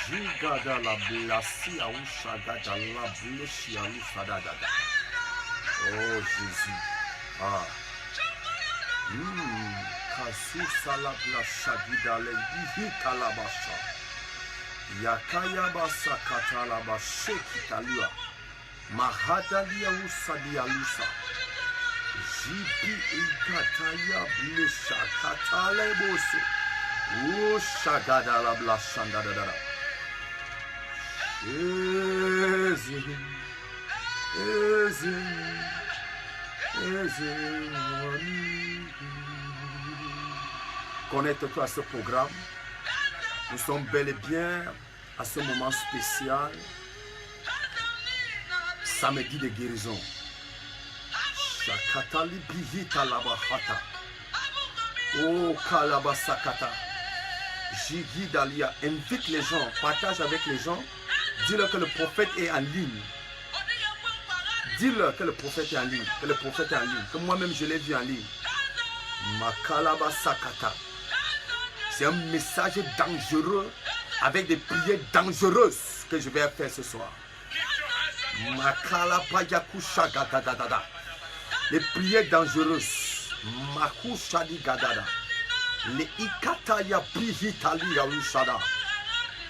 Jigada la blasi a ushagada la bleshi a ushadada. Oh Jésus. Ah. Kasusa la blashagida le bihi kalabasha. Yakaya basa katala basheki talua. Mahadalia usadia lusa. Jibi ikataya blesha katale bosu. Ushagada la blashanda da da. Connecte-toi à ce programme. Nous sommes bel et bien à ce moment spécial, samedi de guérison. Shakatali bihita labahata. Oh kalabasakata. Jigi Dalia, invite les gens, partage avec les gens. Dis-leur que le prophète est en ligne. Dis-leur que le prophète est en ligne. Que le prophète est en ligne. Que moi-même je l'ai vu en ligne. Makalaba Sakata. C'est un message dangereux avec des prières dangereuses que je vais faire ce soir. Makalaba Yakusha Gadadada. Les prières dangereuses. Makushadi Gadada. Les Ikataya Bihitali Yarushada.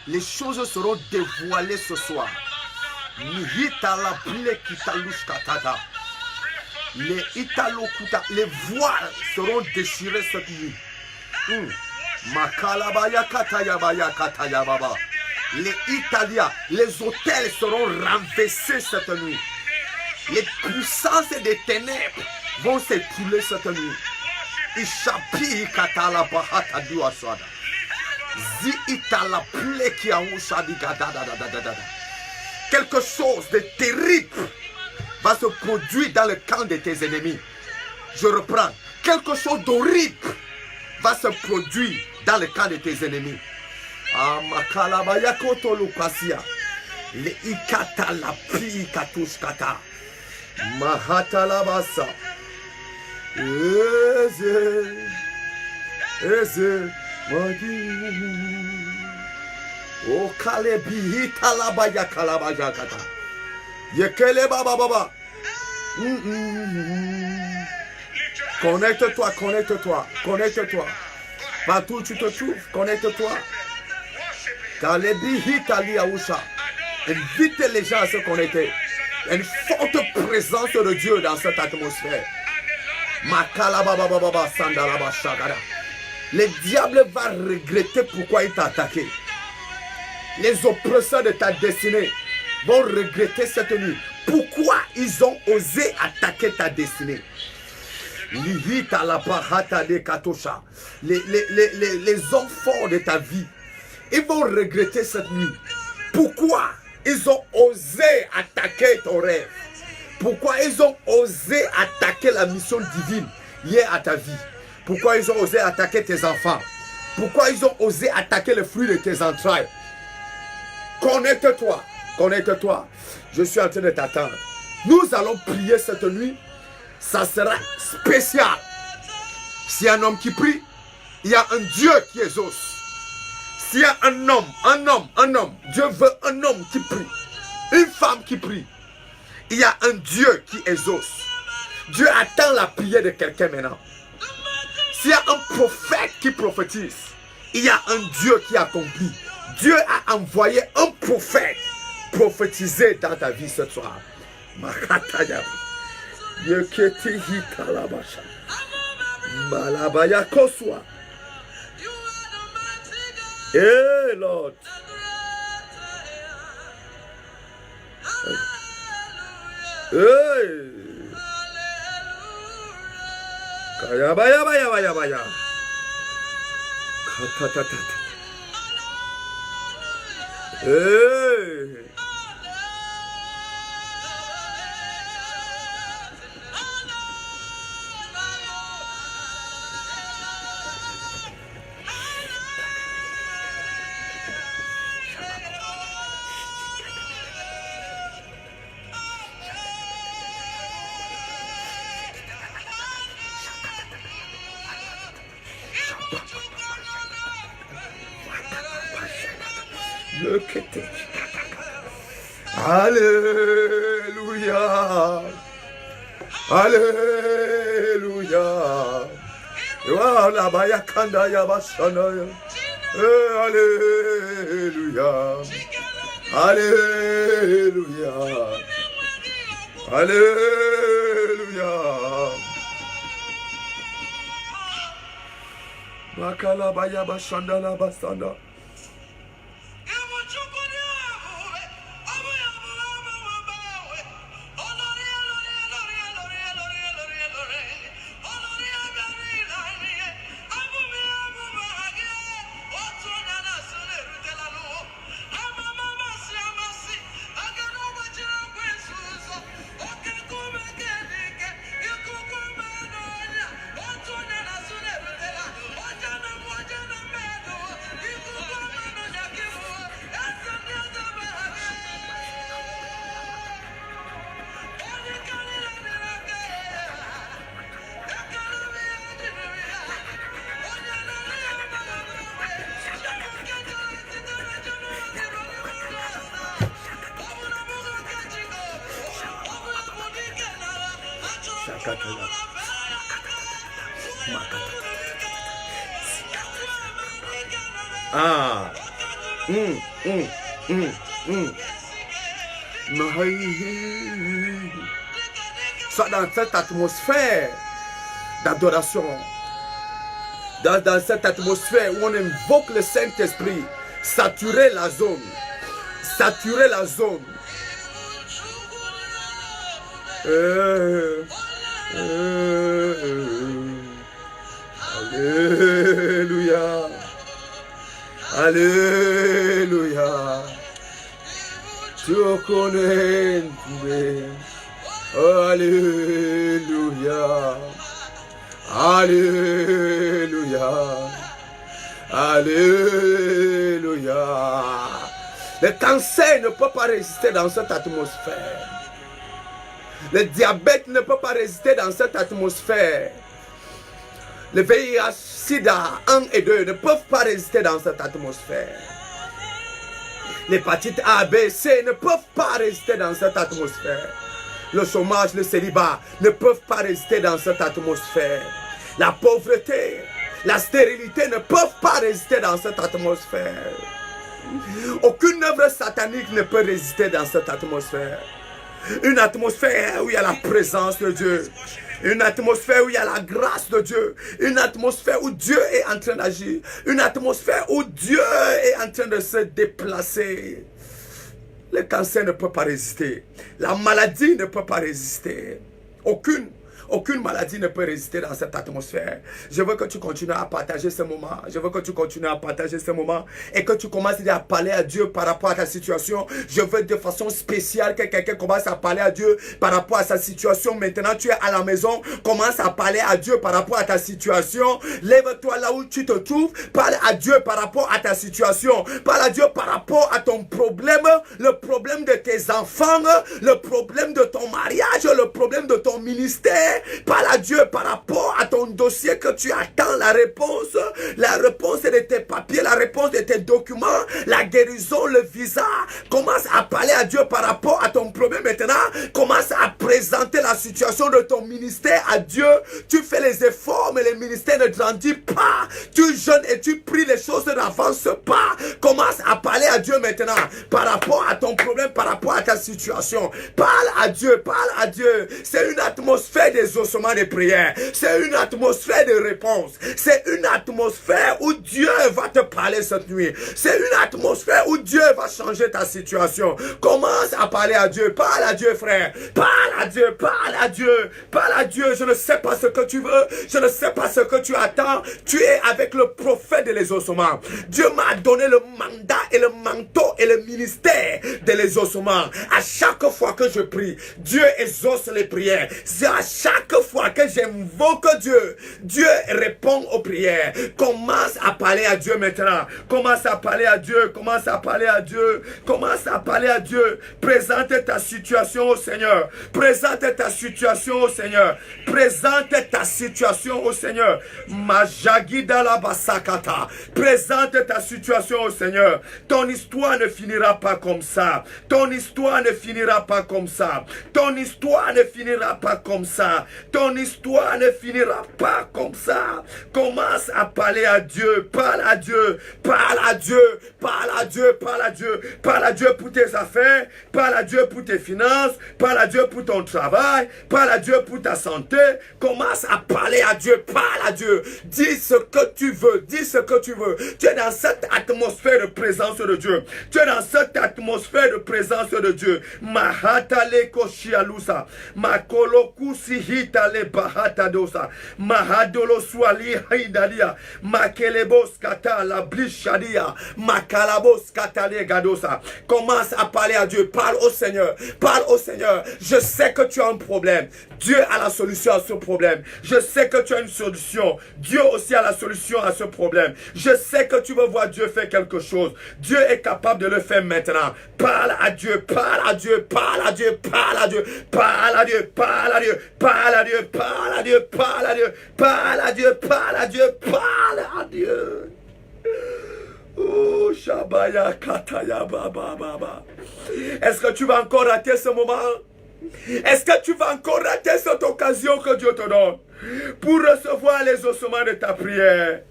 Les choses seront dévoilées ce soir. Les Italokuta, les voiles seront déchirés cette nuit. Les Italiens, les hôtels seront renversés cette nuit. Les puissances des ténèbres vont s'écrouler cette nuit. Ishapi katala bahata duasada. Quelque chose de terrible va se produire dans le camp de tes ennemis. Je reprends. Quelque chose d'horrible va se produire dans le camp de tes ennemis. Le ikata la pi katuskata. Mahata la basa. Eze. Oh Kalebi Talabaya Kalabaya Kata. Yekele Baba Baba. Connecte-toi, connecte-toi, connecte-toi. Partout où tu te trouves, connecte-toi. Kalebi Hitali Aoucha. Invite les gens à se connecter. Une forte présence de Dieu dans cette atmosphère. Makala Baba Baba Sandalaba Shagada. Le diable va regretter pourquoi il t'a attaqué. Les oppresseurs de ta destinée vont regretter cette nuit. Pourquoi ils ont osé attaquer ta destinée? Les hommes forts de ta vie, ils vont regretter cette nuit. Pourquoi ils ont osé attaquer ton rêve? Pourquoi ils ont osé attaquer la mission divine liée à ta vie? Pourquoi ils ont osé attaquer tes enfants? Pourquoi ils ont osé attaquer le fruit de tes entrailles? Connecte-toi, connecte-toi. Je suis en train de t'attendre. Nous allons prier cette nuit. Ça sera spécial. S'il y a un homme qui prie, il y a un Dieu qui exauce. S'il y a un homme, Dieu veut un homme qui prie. Une femme qui prie. Il y a un Dieu qui exauce. Dieu attend la prière de quelqu'un maintenant. S'il y a un prophète qui prophétise, il y a un Dieu qui accomplit. Dieu a envoyé un prophète prophétiser dans ta vie ce soir. Makataya. Yeketi hikalabasha. Malabaya koswa. Hey Lord. Hey. Kaya baya baya baya baya. Katatata. Hey. Alléluia. Alléluia. Voilà, baya kanda ya basana. Alléluia. Alléluia. Alléluia. Makala baya basanda la basanda. Ah. Soit dans cette atmosphère d'adoration, dans cette atmosphère où on invoque le Saint-Esprit, saturer la zone, saturer la zone. Alléluia. Alléluia. Tu connais. Alléluia. Alléluia. Alléluia. Le cancer ne peut pas résister dans cette atmosphère. Le diabète ne peut pas résister dans cette atmosphère. Le VIH, SIDA 1 et 2 ne peuvent pas résister dans cette atmosphère. L'hépatite A, B, C ne peuvent pas résister dans cette atmosphère. Le chômage, le célibat ne peuvent pas résister dans cette atmosphère. La pauvreté, la stérilité ne peuvent pas résister dans cette atmosphère. Aucune œuvre satanique ne peut résister dans cette atmosphère. Une atmosphère où il y a la présence de Dieu. Une atmosphère où il y a la grâce de Dieu. Une atmosphère où Dieu est en train d'agir. Une atmosphère où Dieu est en train de se déplacer. Le cancer ne peut pas résister. La maladie ne peut pas résister. Aucune maladie ne peut résister dans cette atmosphère. Je veux que tu continues à partager ce moment. Je veux que tu continues à partager ce moment. Et que tu commences à parler à Dieu par rapport à ta situation. Je veux de façon spéciale que quelqu'un commence à parler à Dieu par rapport à sa situation. Maintenant, tu es à la maison. Commence à parler à Dieu par rapport à ta situation. Lève-toi là où tu te trouves. Parle à Dieu par rapport à ta situation. Parle à Dieu par rapport à ton problème. Le problème de tes enfants. Le problème de ton mariage. Le problème de ton ministère. Parle à Dieu par rapport à ton dossier que tu attends la réponse de tes papiers, la réponse de tes documents, la guérison, le visa. Commence à parler à Dieu par rapport à ton problème maintenant. Commence à présenter la situation de ton ministère à Dieu. Tu fais les efforts mais le ministère ne grandit pas. Tu jeûnes et tu pries, les choses n'avancent pas. Commence à parler à Dieu maintenant par rapport à ton problème, par rapport à ta situation. Parle à Dieu, parle à Dieu. C'est une atmosphère d'exaucement des prières. C'est une atmosphère de réponse. C'est une atmosphère où Dieu va te parler cette nuit. C'est une atmosphère où Dieu va changer ta situation. Commence à parler à Dieu. Parle à Dieu, frère. Parle à Dieu. Parle à Dieu. Parle à Dieu. Je ne sais pas ce que tu veux. Je ne sais pas ce que tu attends. Tu es avec le prophète de l'exaucement. Dieu m'a donné le mandat et le manteau et le ministère de l'exaucement. À chaque fois que je prie, Dieu exauce les prières. À chaque fois que j'invoque Dieu, Dieu répond aux prières. Commence à parler à Dieu maintenant. Commence à parler à Dieu. Commence à parler à Dieu. Commence à parler à Dieu. Présente ta situation au Seigneur. Présente ta situation au Seigneur. Présente ta situation au Seigneur. Majagida la basakata. Présente ta situation au Seigneur. Ton histoire ne finira pas comme ça. Ton histoire ne finira pas comme ça. Ton histoire ne finira pas comme ça. Ton histoire ne finira pas comme ça. Commence à parler à Dieu. Parle à Dieu. Parle à Dieu. Parle à Dieu. Parle à Dieu. Parle à Dieu pour tes affaires. Parle à Dieu pour tes finances. Parle à Dieu pour ton travail. Parle à Dieu pour ta santé. Commence à parler à Dieu. Parle à Dieu. Dis ce que tu veux. Dis ce que tu veux. Tu es dans cette atmosphère de présence de Dieu. Tu es dans cette atmosphère de présence de Dieu. Mahatale koshialusa. Makolokusi hitale bahatadosa. Mahadolo swali haidalia. Makelebos kata la blishadia. Makalabos katale gadosa. Commence à parler à Dieu. Parle au Seigneur. Parle au Seigneur. Je sais que tu as un problème. Dieu a la solution à ce problème. Je sais que tu as une solution. Dieu aussi a la solution à ce problème. Je sais que tu veux voir Dieu faire quelque chose. Dieu est capable de le faire maintenant. Parle à Dieu, parle à Dieu, parle à Dieu, parle à Dieu, parle à Dieu, parle à Dieu, parle à Dieu, parle à Dieu, parle à Dieu, parle à Dieu, parle à Dieu, parle à Dieu. Oh, Shabaya Kataya Baba Baba. Est-ce que tu vas encore rater ce moment? Est-ce que tu vas encore rater cette occasion que Dieu te donne pour recevoir les ossements de ta prière?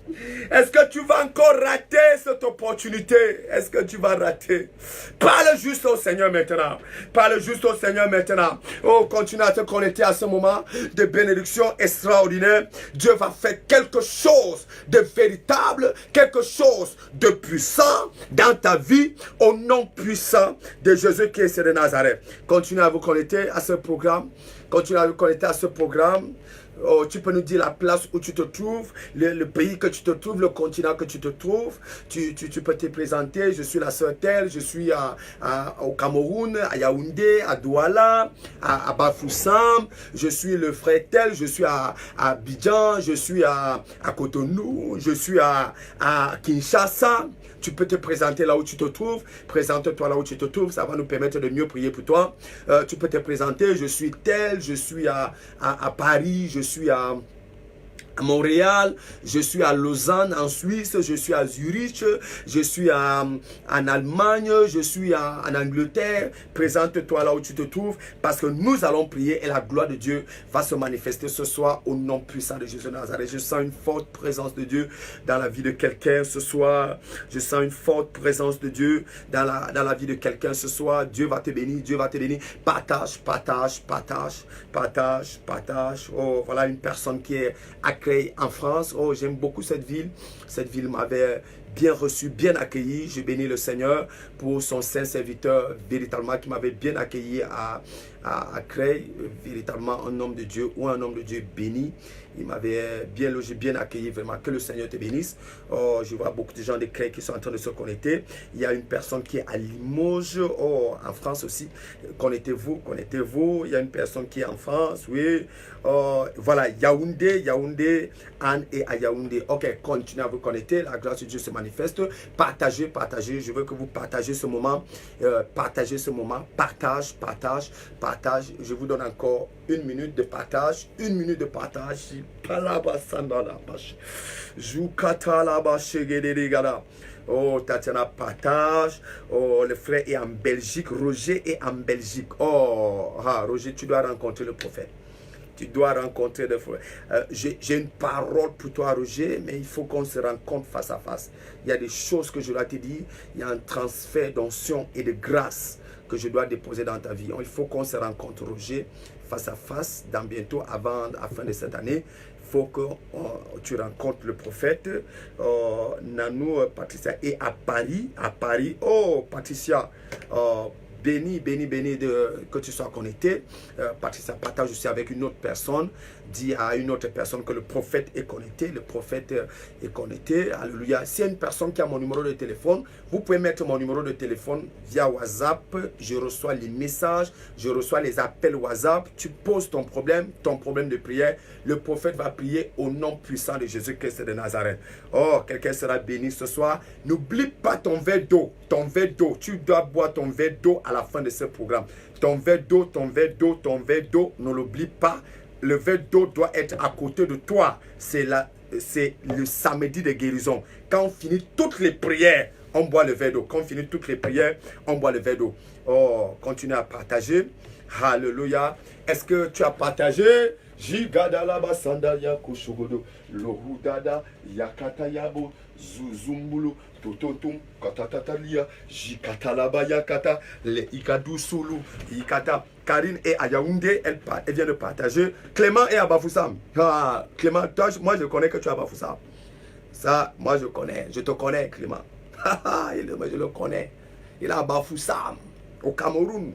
Est-ce que tu vas encore rater cette opportunité? Est-ce que tu vas rater? Parle juste au Seigneur maintenant. Parle juste au Seigneur maintenant. Oh, continue à te connecter à ce moment de bénédiction extraordinaire. Dieu va faire quelque chose de véritable, quelque chose de puissant dans ta vie au nom puissant de Jésus-Christ de Nazareth. Continue à vous connecter à ce programme. Continue à vous connecter à ce programme. Oh, tu peux nous dire la place où tu te trouves, le pays que tu te trouves, le continent que tu te trouves. Tu peux te présenter. Je suis la sœur telle, je suis au Cameroun, à Yaoundé, à Douala, à Bafoussam. Je suis le frère tel, je suis à Abidjan, je suis à Cotonou, je suis à Kinshasa. Tu peux te présenter là où tu te trouves. Présente-toi là où tu te trouves. Ça va nous permettre de mieux prier pour toi. Tu peux te présenter. Je suis tel. Je suis à Paris. Je suis à Montréal, je suis à Lausanne en Suisse, je suis à Zurich, je suis en Allemagne, je suis en Angleterre. Présente-toi là où tu te trouves parce que nous allons prier et la gloire de Dieu va se manifester ce soir au nom puissant de Jésus de Nazareth. Je sens une forte présence de Dieu dans la vie de quelqu'un ce soir. Je sens une forte présence de Dieu dans la vie de quelqu'un ce soir. Dieu va te bénir, Dieu va te bénir. Partage, partage, partage, partage, partage. Oh, voilà une personne qui est en France. Oh, j'aime beaucoup cette ville. Cette ville m'avait bien reçu, bien accueilli. Je bénis le Seigneur pour son saint serviteur, véritablement, qui m'avait bien accueilli à Creil. Véritablement un homme de Dieu ou un homme de Dieu béni. Il m'avait bien logé, bien accueilli. Vraiment, que le Seigneur te bénisse. Oh, je vois beaucoup de gens de Creil qui sont en train de se connecter. Il y a une personne qui est à Limoges. Oh, en France aussi. Connectez-vous, connectez-vous. Il y a une personne qui est en France, oui. Oh, voilà, Yaoundé, Anne et à Yaoundé. Ok, continuez à vous connecter. La grâce de Dieu se manifeste. Partagez, partagez. Je veux que vous partagez ce moment. Partagez ce moment. Partage, partage, partage. Je vous donne encore une minute de partage. Une minute de partage. Oh, Tatiana partage. Oh, le frère est en Belgique. Roger est en Belgique. Oh, Roger, tu dois rencontrer le prophète. Tu dois rencontrer le frère. J'ai une parole pour toi, Roger, mais il faut qu'on se rencontre face à face. Il y a des choses que je dois te dire. Il y a un transfert d'onction et de grâce que je dois déposer dans ta vie. Il faut qu'on se rencontre, Roger, face à face, dans bientôt, avant la fin de cette année. Il faut que tu rencontres le prophète. Nanou, Patricia, et à Paris, oh, Patricia, béni que tu sois connecté. Patricia partage aussi avec une autre personne. Dis à une autre personne que le prophète est connecté. Le prophète est connecté. Alléluia. S'il y a une personne qui a mon numéro de téléphone, vous pouvez mettre mon numéro de téléphone via WhatsApp. Je reçois les messages, je reçois les appels WhatsApp. Tu poses ton problème de prière. Le prophète va prier au nom puissant de Jésus-Christ de Nazareth. Oh, quelqu'un sera béni ce soir. N'oublie pas ton verre d'eau. Ton verre d'eau. Tu dois boire ton verre d'eau à la fin de ce programme. Ton verre d'eau, ton verre d'eau, ton verre d'eau. Ne l'oublie pas. Le verre d'eau doit être à côté de toi. C'est le samedi de guérison. Quand on finit toutes les prières, on boit le verre d'eau. Quand on finit toutes les prières, on boit le verre d'eau. Oh, continue à partager. Alléluia. Est-ce que tu as partagé? Jigadala basanda ya kushugodo lohudada yakata yabo zuzumbulu tototum katatatalia jikatalaba yakata le ikadu sulu ikata. Karine est à Yaoundé, elle vient de partager. Clément est à Bafoussam. Ah, Clément, toi, moi je connais que tu es à Bafoussam. Ça, moi je connais. Je te connais, Clément. Je le connais. Il est à Bafoussam, au Cameroun.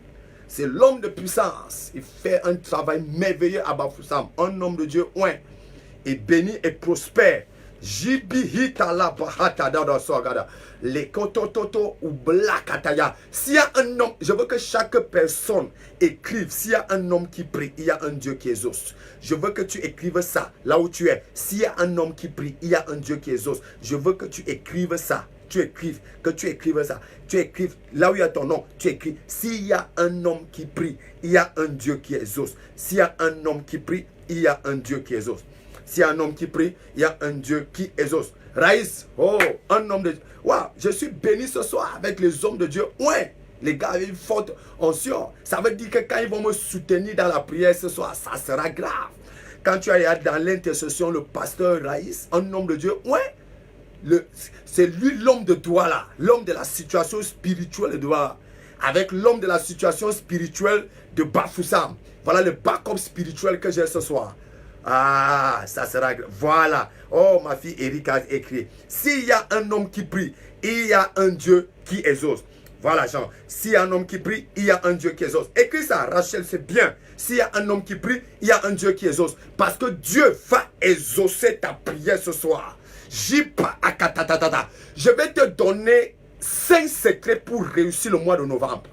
C'est l'homme de puissance. Il fait un travail merveilleux à Bafoussam. Un homme de Dieu, ouais. Et béni et prospère. S'il y a un homme, je veux que chaque personne écrive. S'il y a un homme qui prie, il y a un Dieu qui exauce. Je veux que tu écrives ça là où tu es. S'il y a un homme qui prie, il y a un Dieu qui exauce. Je veux que tu écrives ça. Tu écrives ça. Tu écrives là où il y a ton nom. Tu écris. S'il y a un homme qui prie, il y a un Dieu qui exauce. S'il y a un homme qui prie, il y a un Dieu qui exauce. S'il y a un homme qui prie, il y a un Dieu qui exauce. Raïs, oh, un homme de Dieu. Waouh, je suis béni ce soir avec les hommes de Dieu. Ouais, les gars avec une forte onction. Ça veut dire que quand ils vont me soutenir dans la prière ce soir, ça sera grave. Quand tu as dans l'intercession le pasteur Raïs, un homme de Dieu, ouais. C'est lui l'homme de Douala, l'homme de la situation spirituelle de Douala, avec l'homme de la situation spirituelle de Bafoussam. Voilà le backup spirituel que j'ai ce soir. Ah, ça sera... Voilà. Oh, ma fille Erika a écrit. S'il y a un homme qui prie, il y a un Dieu qui exauce. Voilà, Jean. S'il y a un homme qui prie, il y a un Dieu qui exauce. Écris ça, Rachel, c'est bien. S'il y a un homme qui prie, il y a un Dieu qui exauce. Parce que Dieu va exaucer ta prière ce soir. Je vais te donner 5 secrets pour réussir le mois de novembre.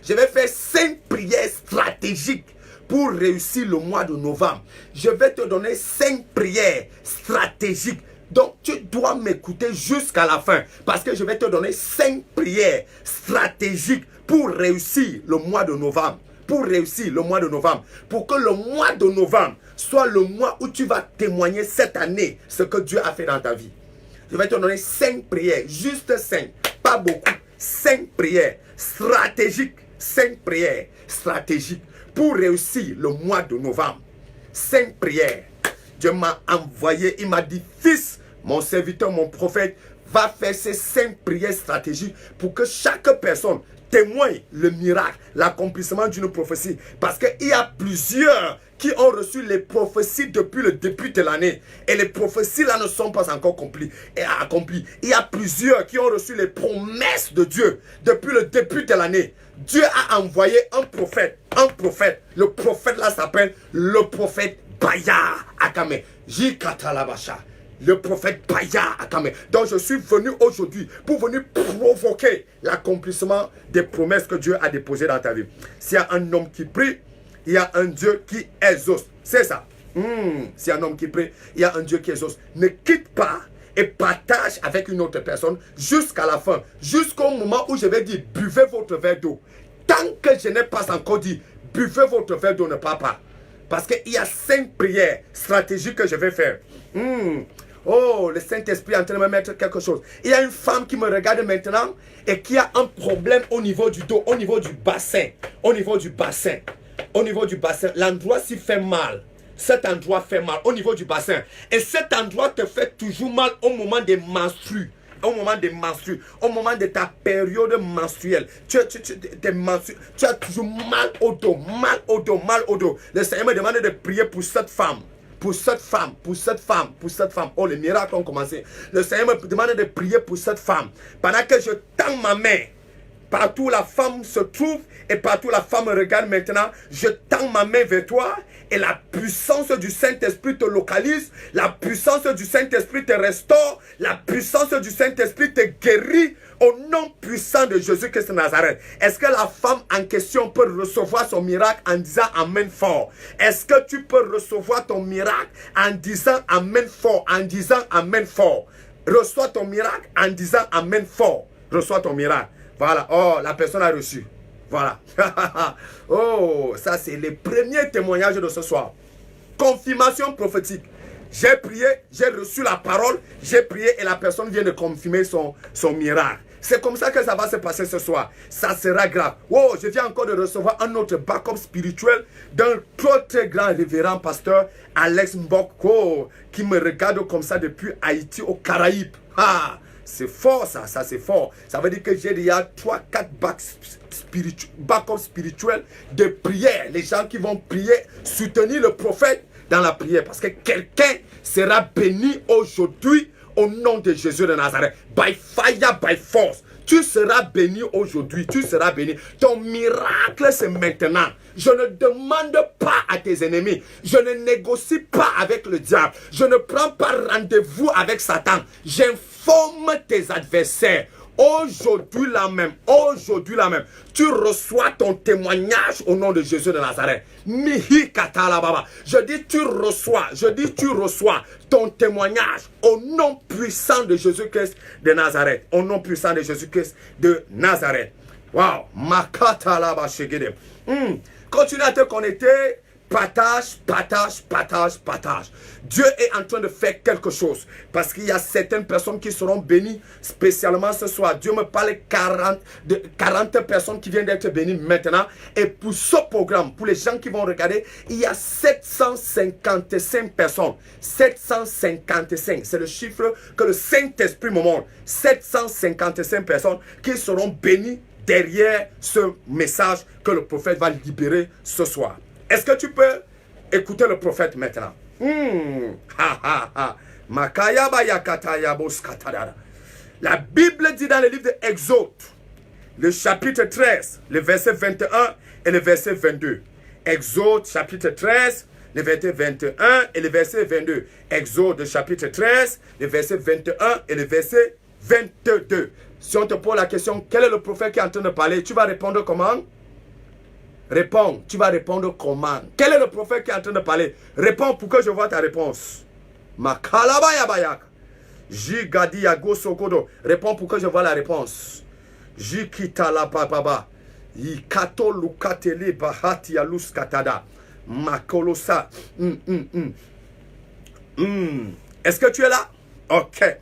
Je vais faire 5 prières stratégiques pour réussir le mois de novembre. Je vais te donner 5 prières stratégiques. Donc, tu dois m'écouter jusqu'à la fin. Parce que je vais te donner 5 prières stratégiques pour réussir le mois de novembre. Pour réussir le mois de novembre. Pour que le mois de novembre soit le mois où tu vas témoigner cette année ce que Dieu a fait dans ta vie. Je vais te donner 5 prières. Juste 5. Pas beaucoup. 5 prières stratégiques. 5 prières stratégiques pour réussir le mois de novembre. 5 prières. Dieu m'a envoyé. Il m'a dit, fils, mon serviteur, mon prophète, va faire ces 5 prières stratégiques pour que chaque personne témoigne le miracle, l'accomplissement d'une prophétie. Parce qu'il y a plusieurs qui ont reçu les prophéties depuis le début de l'année. Et les prophéties là ne sont pas encore accomplies. Il y a plusieurs qui ont reçu les promesses de Dieu depuis le début de l'année. Dieu a envoyé un prophète. Un prophète. Le prophète là s'appelle le prophète Baya Akame. Jikatalabasha. Le prophète Baya Akame. Donc je suis venu aujourd'hui pour venir provoquer l'accomplissement des promesses que Dieu a déposées dans ta vie. S'il y a un homme qui prie, il y a un Dieu qui exauce. C'est ça. S'il y a un homme qui prie, il y a un Dieu qui exauce. Ne quitte pas et partage avec une autre personne jusqu'à la fin. Jusqu'au moment où je vais dire, buvez votre verre d'eau. Tant que je n'ai pas encore dit, buvez votre verre d'eau, ne parle pas. Parce qu'il y a 5 prières stratégiques que je vais faire. Oh, le Saint-Esprit est en train de me mettre quelque chose. Il y a une femme qui me regarde maintenant et qui a un problème au niveau du dos, au niveau du bassin. Au niveau du bassin. Au niveau du bassin. L'endroit s'y fait mal. Cet endroit fait mal au niveau du bassin. Et cet endroit te fait toujours mal au moment des menstrues. Au moment des menstrues, au moment de ta période menstruelle, tu as toujours mal au dos, mal au dos, mal au dos. Le Seigneur me demande de prier pour cette femme. Pour cette femme, pour cette femme, pour cette femme. Oh, les miracles ont commencé. Le Seigneur me demande de prier pour cette femme. Pendant que je tends ma main, partout où la femme se trouve et partout où la femme regarde maintenant, je tends ma main vers toi et la puissance du Saint-Esprit te localise, la puissance du Saint-Esprit te restaure, la puissance du Saint-Esprit te guérit au nom puissant de Jésus-Christ de Nazareth. Est-ce que la femme en question peut recevoir son miracle en disant Amen fort? Est-ce que tu peux recevoir ton miracle en disant Amen fort, en disant Amen fort? Reçois ton miracle en disant Amen fort. Reçois ton miracle. Voilà. Oh, la personne a reçu. Voilà. Oh, ça c'est le premier témoignage de ce soir. Confirmation prophétique. J'ai prié, j'ai reçu la parole, j'ai prié et la personne vient de confirmer son miracle. C'est comme ça que ça va se passer ce soir. Ça sera grave. Oh, je viens encore de recevoir un autre backup spirituel d'un très grand révérend pasteur Alex Mboko qui me regarde comme ça depuis Haïti aux Caraïbes. Ah, c'est fort ça, c'est fort. Ça veut dire que j'ai déjà 3-4 backup spirituels de prière. Les gens qui vont prier, soutenir le prophète dans la prière. Parce que quelqu'un sera béni aujourd'hui au nom de Jésus de Nazareth. By fire, by force. Tu seras béni aujourd'hui. Tu seras béni. Ton miracle, c'est maintenant. Je ne demande pas à tes ennemis. Je ne négocie pas avec le diable. Je ne prends pas rendez-vous avec Satan. J'informe tes adversaires. Aujourd'hui là même, tu reçois ton témoignage au nom de Jésus de Nazareth. Mihi katala baba. Je dis tu reçois ton témoignage au nom puissant de Jésus-Christ de Nazareth. Au nom puissant de Jésus-Christ de Nazareth. Wow. Makatala ba shegede. Continue à te connecter. Partage. Dieu est en train de faire quelque chose. Parce qu'il y a certaines personnes qui seront bénies spécialement ce soir. Dieu me parle de 40 personnes qui viennent d'être bénies maintenant. Et pour ce programme, pour les gens qui vont regarder, il y a 755 personnes. 755, c'est le chiffre que le Saint-Esprit me montre. 755 personnes qui seront bénies derrière ce message que le prophète va libérer ce soir. Est-ce que tu peux écouter le prophète maintenant? La Bible dit dans le livre d'Exode, le chapitre 13, le verset 21 et le verset 22. Exode chapitre 13, le verset 21 et le verset 22. Exode chapitre 13, le verset 21 et le verset 22. Si on te pose la question, quel est le prophète qui est en train de parler? Tu vas répondre comment? Réponds, tu vas répondre comment? Quel est le prophète qui est en train de parler? Réponds pour que je vois ta réponse. Réponds pour que je vois la réponse. Est-ce que tu es là? Ok.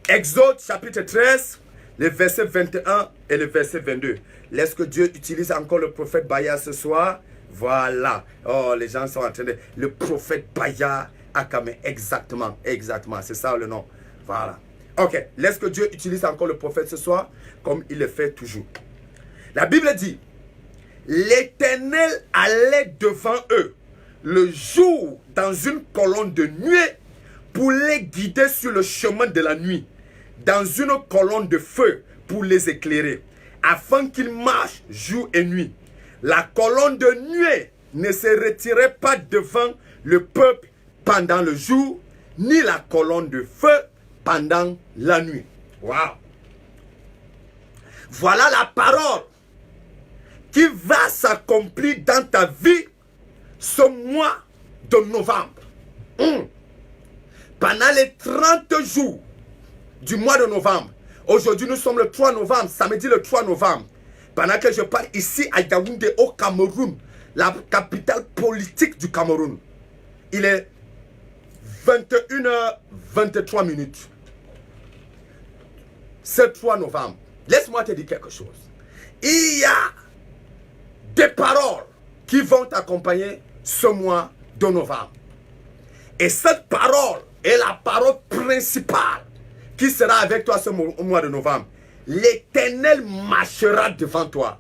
Exode chapitre 13, le verset 21 et le verset 22. Est-ce que Dieu utilise encore le prophète Baya ce soir? Voilà. Oh, les gens sont en train de... Le prophète Baya Akame. Exactement. C'est ça le nom. Voilà. Ok. Est-ce que Dieu utilise encore le prophète ce soir? Comme il le fait toujours. La Bible dit, l'Éternel allait devant eux le jour dans une colonne de nuée pour les guider sur le chemin de la nuit, dans une colonne de feu pour les éclairer, afin qu'ils marchent jour et nuit. La colonne de nuée ne se retirait pas devant le peuple pendant le jour, ni la colonne de feu pendant la nuit. Waouh! Voilà la parole qui va s'accomplir dans ta vie ce mois de novembre. Pendant les 30 jours du mois de novembre. Aujourd'hui, nous sommes le 3 novembre, samedi le 3 novembre. Pendant que je parle ici à Yaoundé, au Cameroun, la capitale politique du Cameroun. Il est 21h23. Ce 3 novembre, laisse-moi te dire quelque chose. Il y a des paroles qui vont t'accompagner ce mois de novembre. Et cette parole est la parole principale qui sera avec toi ce mois de novembre. L'Éternel marchera devant toi.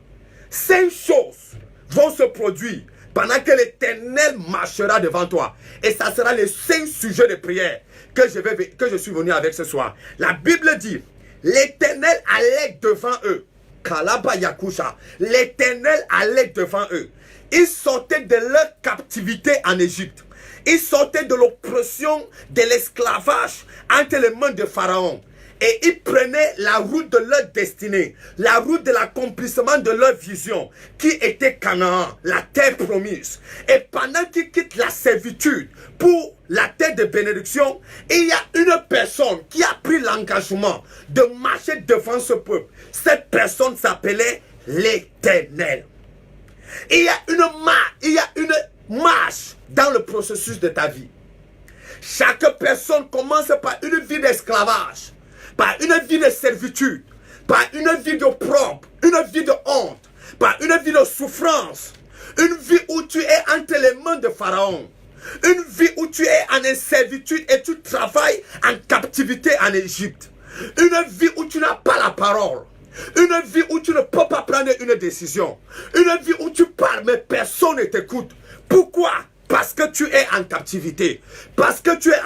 5 choses vont se produire pendant que l'Éternel marchera devant toi. Et ça sera les 5 sujets de prière que je suis venu avec ce soir. La Bible dit, l'Éternel allait devant eux. Kalaba Yakusha. L'Éternel allait devant eux. Ils sortaient de leur captivité en Égypte. Ils sortaient de l'oppression, de l'esclavage entre les mains de Pharaon. Et ils prenaient la route de leur destinée, la route de l'accomplissement de leur vision, qui était Canaan, la terre promise. Et pendant qu'ils quittent la servitude pour la terre de bénédiction, il y a une personne qui a pris l'engagement de marcher devant ce peuple. Cette personne s'appelait l'Éternel. Il y a une marche dans le processus de ta vie. Chaque personne commence par une vie d'esclavage, par une vie de servitude, par une vie d'opprobre, une vie de honte, par une vie de souffrance, une vie où tu es entre les mains de Pharaon, une vie où tu es en servitude et tu travailles en captivité en Égypte, une vie où tu n'as pas la parole, une vie où tu ne peux pas prendre une décision, une vie où tu parles mais personne ne t'écoute. Pourquoi? Parce que tu es en captivité, parce que tu es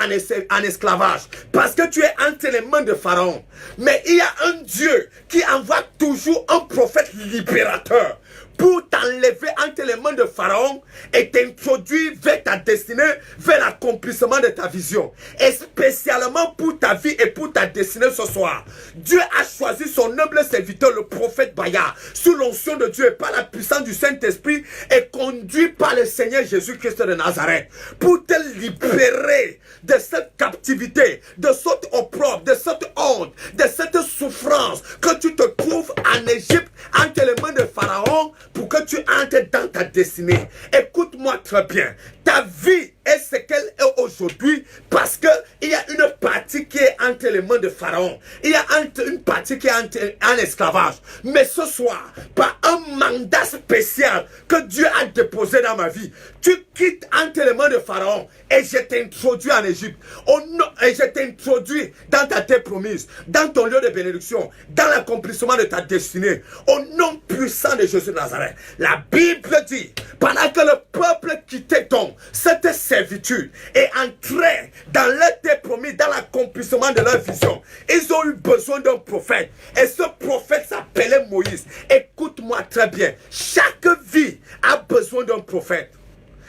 en esclavage, parce que tu es entre les mains de Pharaon. Mais il y a un Dieu qui envoie toujours un prophète libérateur pour t'enlever entre les mains de Pharaon et t'introduire vers ta destinée, vers l'accomplissement de ta vision. Et spécialement pour ta vie et pour ta destinée ce soir, Dieu a choisi son humble serviteur, le prophète Bayard, sous l'onction de Dieu et par la puissance du Saint-Esprit et conduit par le Seigneur Jésus-Christ de Nazareth, pour te libérer de cette captivité, de cette opprobre, de cette honte, de cette souffrance que tu te trouves en Égypte entre les mains de Pharaon, pour que tu entres dans ta destinée. Écoute-moi très bien. Ta vie est ce qu'elle est aujourd'hui parce qu'il y a une partie qui est entre les mains de Pharaon. Il y a une partie qui est en esclavage. Mais ce soir, par un mandat spécial que Dieu a déposé dans ma vie, tu quittes entre les mains de Pharaon et je t'introduis en Égypte. Et je t'introduis dans ta terre promise, dans ton lieu de bénédiction, dans l'accomplissement de ta destinée. Au nom puissant de Jésus de Nazareth. La Bible dit, pendant que le peuple quittait donc cette servitude et entrait dans leur terre promise, dans l'accomplissement de leur vision, ils ont eu besoin d'un prophète. Et ce prophète s'appelait Moïse. Écoute-moi très bien. Chaque vie a besoin d'un prophète.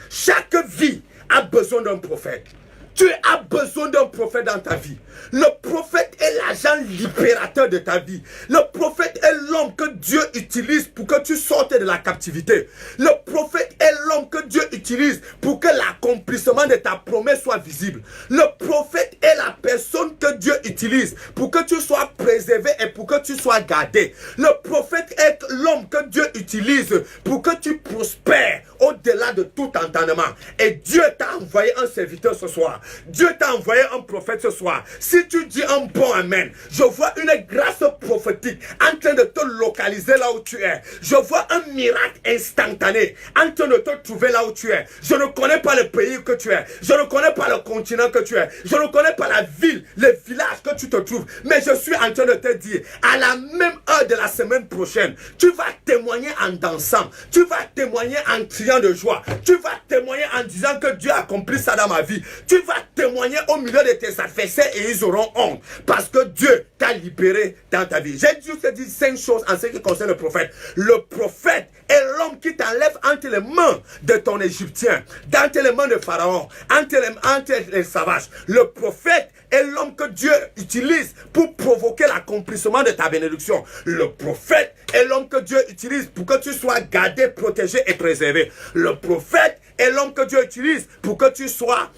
Chaque vie a besoin d'un prophète. Tu as besoin d'un prophète dans ta vie. Le prophète est l'agent libérateur de ta vie. Le prophète est l'homme que Dieu utilise pour que tu sortes de la captivité. Le prophète est l'homme que Dieu utilise pour que l'accomplissement de ta promesse soit visible. Le prophète est la personne que Dieu utilise pour que tu sois préservé et pour que tu sois gardé. Le prophète est l'homme que Dieu utilise pour que tu prospères au-delà de tout entendement. Et Dieu t'a envoyé un serviteur ce soir. Dieu t'a envoyé un prophète ce soir. Si tu dis un bon amen, je vois une grâce prophétique en train de te localiser là où tu es. Je vois un miracle instantané en train de te trouver là où tu es. Je ne connais pas le pays que tu es. Je ne connais pas le continent que tu es. Je ne connais pas la ville, le village que tu te trouves. Mais je suis en train de te dire, à la même heure de la semaine prochaine, tu vas témoigner en dansant. Tu vas témoigner en criant de joie. Tu vas témoigner en disant que Dieu a accompli ça dans ma vie. Tu vas témoigner au milieu de tes adversaires et ils auront honte parce que Dieu t'a libéré dans ta vie. J'ai juste dit 5 choses en ce qui concerne le prophète. Le prophète est l'homme qui t'enlève entre les mains de ton Égyptien, entre les mains de Pharaon, entre les sauvages. Le prophète est l'homme que Dieu utilise pour provoquer l'accomplissement de ta bénédiction. Le prophète est l'homme que Dieu utilise pour que tu sois gardé, protégé et préservé. Le prophète est l'homme que Dieu utilise pour que tu sois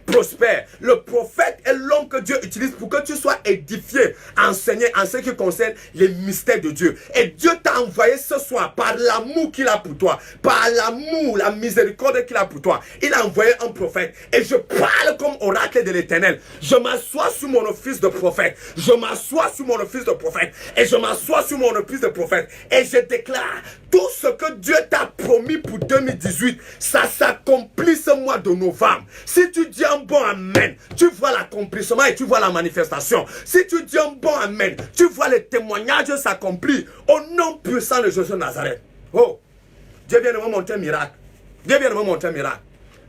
prospère. Le prophète est l'homme que Dieu utilise pour que tu sois édifié, enseigné en ce qui concerne les mystères de Dieu. Et Dieu t'a envoyé ce soir par l'amour qu'il a pour toi, par l'amour, la miséricorde qu'il a pour toi. Il a envoyé un prophète. Et je parle comme oracle de l'Éternel. Je m'assois sur mon office de prophète. Je m'assois sur mon office de prophète. Et je m'assois sur mon office de prophète. Et je déclare, tout ce que Dieu t'a promis pour 2018, ça s'accomplit ce mois de novembre. Si tu dis un bon amen, tu vois l'accomplissement et tu vois la manifestation. Si tu dis un bon amen, tu vois le témoignage s'accomplir au nom puissant de Jésus de Nazareth. Oh, Dieu vient de me montrer un miracle. Dieu vient de me montrer un miracle.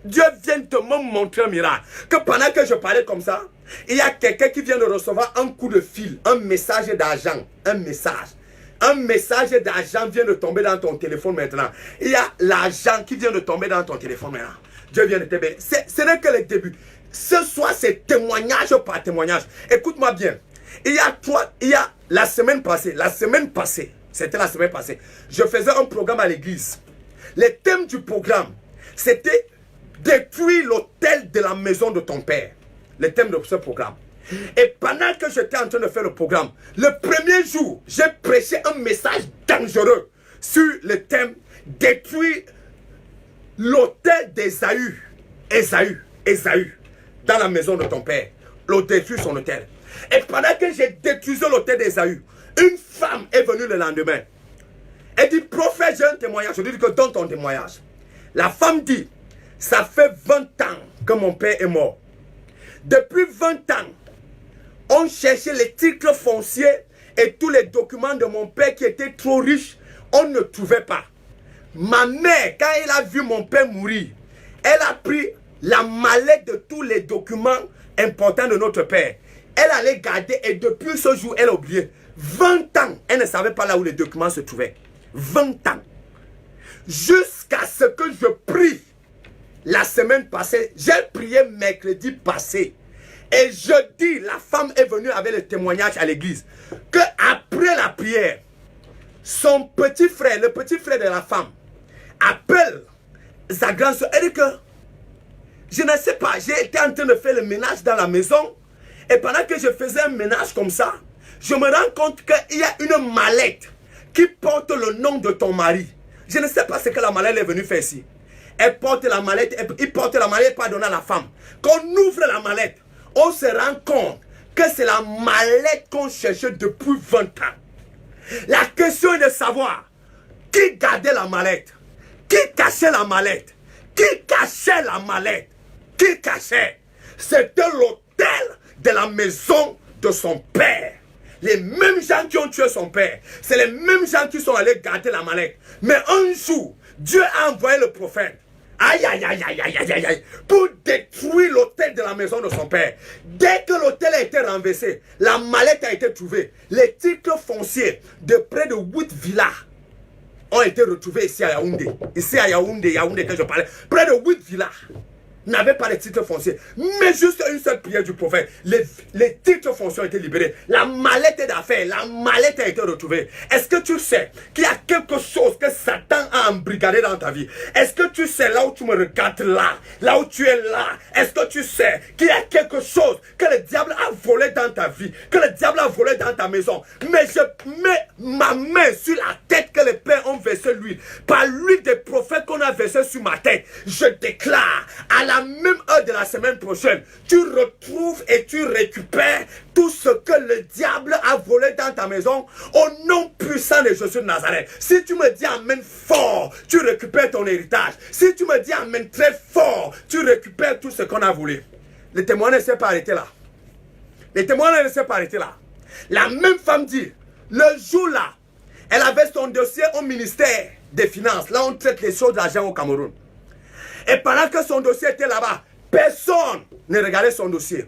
Dieu vient de me montrer un miracle. Que pendant que je parlais comme ça, il y a quelqu'un qui vient de recevoir un coup de fil, un message d'argent, un message. Un message d'argent vient de tomber dans ton téléphone maintenant. Il y a l'argent qui vient de tomber dans ton téléphone maintenant. Dieu vient de te bénir. Ce n'est que le début. Ce soir, c'est témoignage par témoignage. Écoute-moi bien. Il y a la semaine passée, c'était la semaine passée, je faisais un programme à l'église. Le thème du programme, c'était détruire l'autel de la maison de ton père. Le thème de ce programme. Et pendant que j'étais en train de faire le programme, le premier jour, j'ai prêché un message dangereux sur le thème détruire l'autel d'Ésaü. Ésaü, dans la maison de ton père. Détruire son autel. Et pendant que j'ai détruit l'autel d'Ésaü, une femme est venue le lendemain. Elle dit, prophète, j'ai un témoignage. Je dis que donne ton témoignage. La femme dit, ça fait 20 ans que mon père est mort. Depuis 20 ans, on cherchait les titres fonciers et tous les documents de mon père qui étaient trop riches. On ne trouvait pas. Ma mère, quand elle a vu mon père mourir, elle a pris la mallette de tous les documents importants de notre père. Elle allait garder et depuis ce jour, elle a oublié. 20 ans, elle ne savait pas là où les documents se trouvaient. 20 ans. Jusqu'à ce que je prie la semaine passée. J'ai prié mercredi passé. Et jeudi, la femme est venue avec le témoignage à l'église. Que après la prière, son petit frère, le petit frère de la femme, appelle sa grande soeur. Elle dit que, je ne sais pas, j'ai été en train de faire le ménage dans la maison. Et pendant que je faisais un ménage comme ça, je me rends compte qu'il y a une mallette qui porte le nom de ton mari. Je ne sais pas ce que la mallette est venue faire ici. Elle porte la mallette, il porte la mallette pour donner à la femme. Quand on ouvre la mallette, on se rend compte que c'est la mallette qu'on cherchait depuis 20 ans. La question est de savoir qui gardait la mallette, qui cachait la mallette, qui cachait la mallette, qui cachait. C'était l'autel de la maison de son père. Les mêmes gens qui ont tué son père, c'est les mêmes gens qui sont allés garder la mallette. Mais un jour, Dieu a envoyé le prophète. Aïe, aïe, aïe, aïe, aïe, aïe, aïe, aïe, pour détruire l'autel de la maison de son père. Dès que l'autel a été renversé, la mallette a été trouvée. Les titres fonciers de près de 8 villas ont été retrouvés ici à Yaoundé. Ici à Yaoundé que je parlais. Près de 8 villas n'avaient pas de titres fonciers. Mais juste une seule prière du prophète. Les titres fonciers ont été libérés. La mallette d'affaires, la mallette a été retrouvée. Est-ce que tu sais qu'il y a quelque chose que Satan a embrigadé dans ta vie? Est-ce que tu sais là où tu me regardes là où tu es là? Est-ce que tu sais qu'il y a quelque chose que le diable a volé dans ta vie, que le diable a volé dans ta maison? Mais je mets ma main sur la tête que les pères ont versé l'huile. Par l'huile des prophètes qu'on a versé sur ma tête, je déclare à la même heure de la semaine prochaine, tu retrouves et tu récupères tout ce que le diable a volé dans ta maison au nom puissant de Jésus de Nazareth. Si tu me dis amen fort, tu récupères ton héritage. Si tu me dis amen très fort, tu récupères tout ce qu'on a volé. Le témoin ne s'est pas arrêté là. Le témoin ne s'est pas arrêté là. La même femme dit, le jour là, elle avait son dossier au ministère des Finances. Là, on traite les choses d'argent au Cameroun. Et pendant que son dossier était là-bas, personne ne regardait son dossier.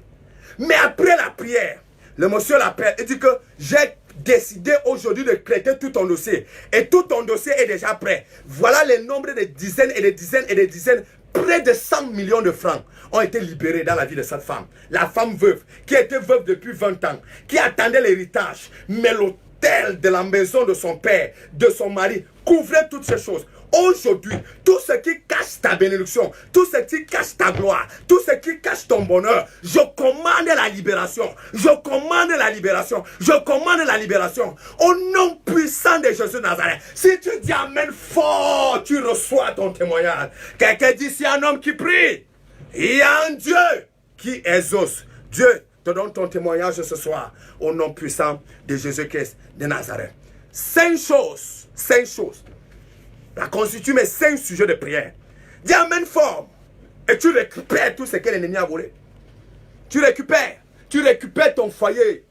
Mais après la prière, le monsieur l'appelle et dit que j'ai décidé aujourd'hui de traiter tout ton dossier. Et tout ton dossier est déjà prêt. Voilà le nombre de dizaines et de dizaines et de dizaines. Près de 100 millions de francs ont été libérés dans la vie de cette femme. La femme veuve, qui était veuve depuis 20 ans, qui attendait l'héritage. Mais l'autel de la maison de son père, de son mari, couvrait toutes ces choses. Aujourd'hui, tout ce qui cache ta bénédiction, tout ce qui cache ta gloire, tout ce qui cache ton bonheur, je commande la libération. Je commande la libération. Je commande la libération. Au nom puissant de Jésus de Nazareth. Si tu dis amen fort, tu reçois ton témoignage. Quelqu'un dit, c'est un homme qui prie. Il y a un Dieu qui exauce. Dieu te donne ton témoignage ce soir. Au nom puissant de Jésus-Christ de Nazareth. 5 choses. 5 choses. Ça constitue mes 5 sujets de prière. Dis amen fort. Et tu récupères tout ce que l'ennemi a volé. Tu récupères ton foyer.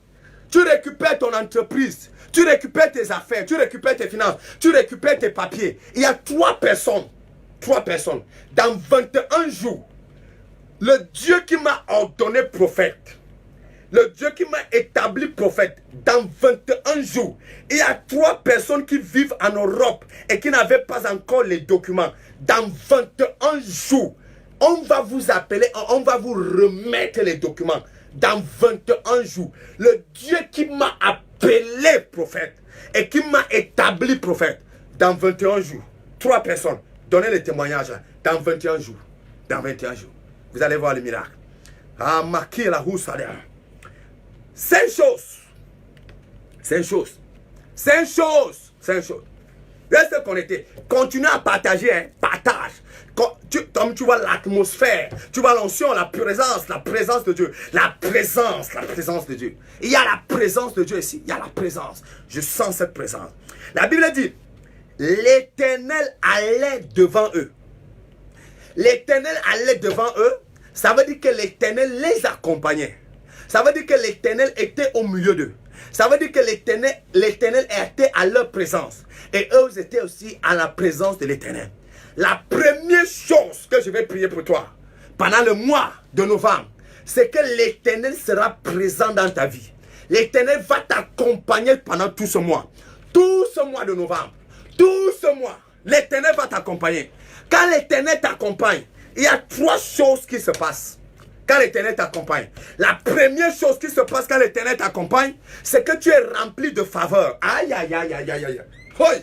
Tu récupères ton entreprise. Tu récupères tes affaires. Tu récupères tes finances. Tu récupères tes papiers. Il y a 3 personnes. 3 personnes. Dans 21 jours, le Dieu qui m'a ordonné prophète le Dieu qui m'a établi prophète, dans 21 jours, il y a 3 personnes qui vivent en Europe et qui n'avaient pas encore les documents. Dans 21 jours, on va vous appeler, on va vous remettre les documents. Dans 21 jours, le Dieu qui m'a appelé prophète et qui m'a établi prophète, dans 21 jours, 3 personnes, donnez les témoignages là, dans 21 jours. Dans 21 jours, vous allez voir le miracle. Ah, marqué la roue, ça 5 choses. 5 choses. 5 choses. 5 choses. Reste connecté. Continue à partager. Hein. Partage. Comme tu vois l'atmosphère, tu vois l'onction, la présence de Dieu. La présence de Dieu. Il y a la présence de Dieu ici. Il y a la présence. Je sens cette présence. La Bible dit, l'Éternel allait devant eux. L'Éternel allait devant eux. Ça veut dire que l'Éternel les accompagnait. Ça veut dire que l'Éternel était au milieu d'eux. Ça veut dire que l'Éternel était à leur présence. Et eux étaient aussi à la présence de l'Éternel. La première chose que je vais prier pour toi, pendant le mois de novembre, c'est que l'Éternel sera présent dans ta vie. L'Éternel va t'accompagner pendant tout ce mois. Tout ce mois de novembre. Tout ce mois, l'Éternel va t'accompagner. Quand l'Éternel t'accompagne, il y a 3 choses qui se passent. Quand l'Éternel t'accompagne, la première chose qui se passe quand l'Éternel t'accompagne, c'est que tu es rempli de faveur. Aïe, aïe, aïe, aïe, aïe, aïe. Oui.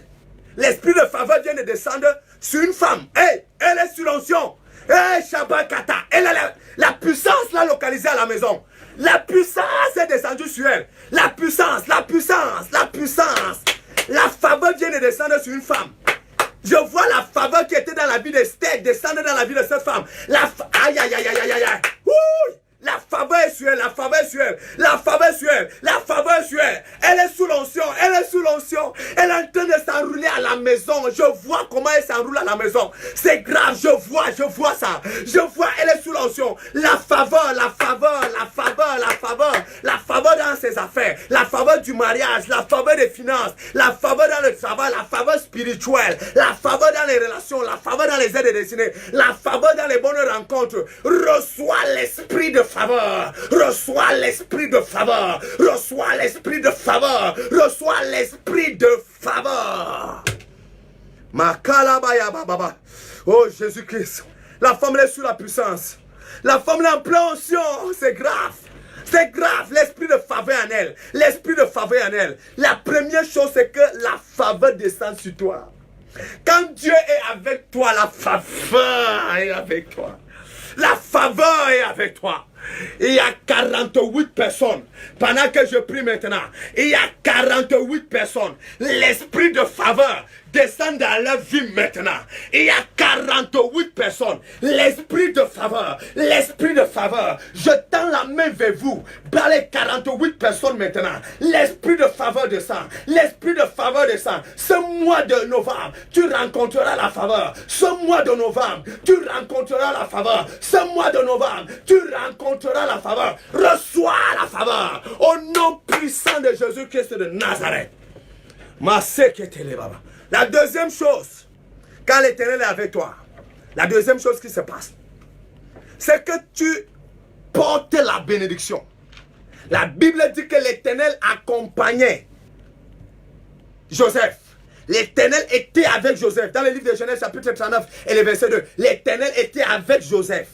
L'esprit de faveur vient de descendre sur une femme. Hey, elle est sur l'onction. Hey, Shabakata. Elle a la puissance là localisée à la maison. La puissance est descendue sur elle. La puissance, la puissance, la puissance. La faveur vient de descendre sur une femme. Je vois la faveur qui était dans la vie d'Esther descendre dans la vie de cette femme. Aïe, aïe, aïe, aïe, aïe, aïe. Ouh! La faveur est sur elle, la faveur est sur elle, la faveur est sur elle, la faveur est sur elle. Elle est sous l'onction, elle est sous l'onction. Elle est en train de s'enrouler à la maison. Je vois comment elle s'enroule à la maison. C'est grave, je vois ça. Je vois, elle est sous l'onction. La faveur, la faveur, la faveur, la faveur. La faveur dans ses affaires, la faveur du mariage, la faveur des finances, la faveur dans le travail, la faveur spirituelle, la faveur dans les relations, la faveur dans les aides destinées, la faveur dans les bonnes rencontres. Reçois l'esprit de faveur, reçois l'esprit de faveur, reçois l'esprit de faveur, reçois l'esprit de faveur. Makalabaya baba. Oh Jésus-Christ, la femme est sous la puissance, la femme est en pleine onction, c'est grave. C'est grave, l'esprit de faveur en elle. L'esprit de faveur en elle. La première chose, c'est que la faveur descend sur toi. Quand Dieu est avec toi, la faveur est avec toi. La faveur est avec toi. Il y a 48 personnes. Pendant que je prie maintenant, il y a 48 personnes. L'esprit de faveur descend dans leur vie maintenant. Il y a 48 personnes. L'esprit de faveur. L'esprit de faveur. Je tends la main vers vous. Dans les 48 personnes maintenant. L'esprit de faveur descend. L'esprit de faveur descend. Ce mois de novembre, tu rencontreras la faveur. Ce mois de novembre, tu rencontreras la faveur. Ce mois de novembre, tu rencontreras la faveur. Reçois la faveur. Au nom puissant de Jésus-Christ de Nazareth. La deuxième chose, quand l'Éternel est avec toi, la deuxième chose qui se passe, c'est que tu portes la bénédiction. La Bible dit que l'Éternel accompagnait Joseph. L'Éternel était avec Joseph. Dans le livre de Genèse chapitre 39 et le verset 2, l'Éternel était avec Joseph.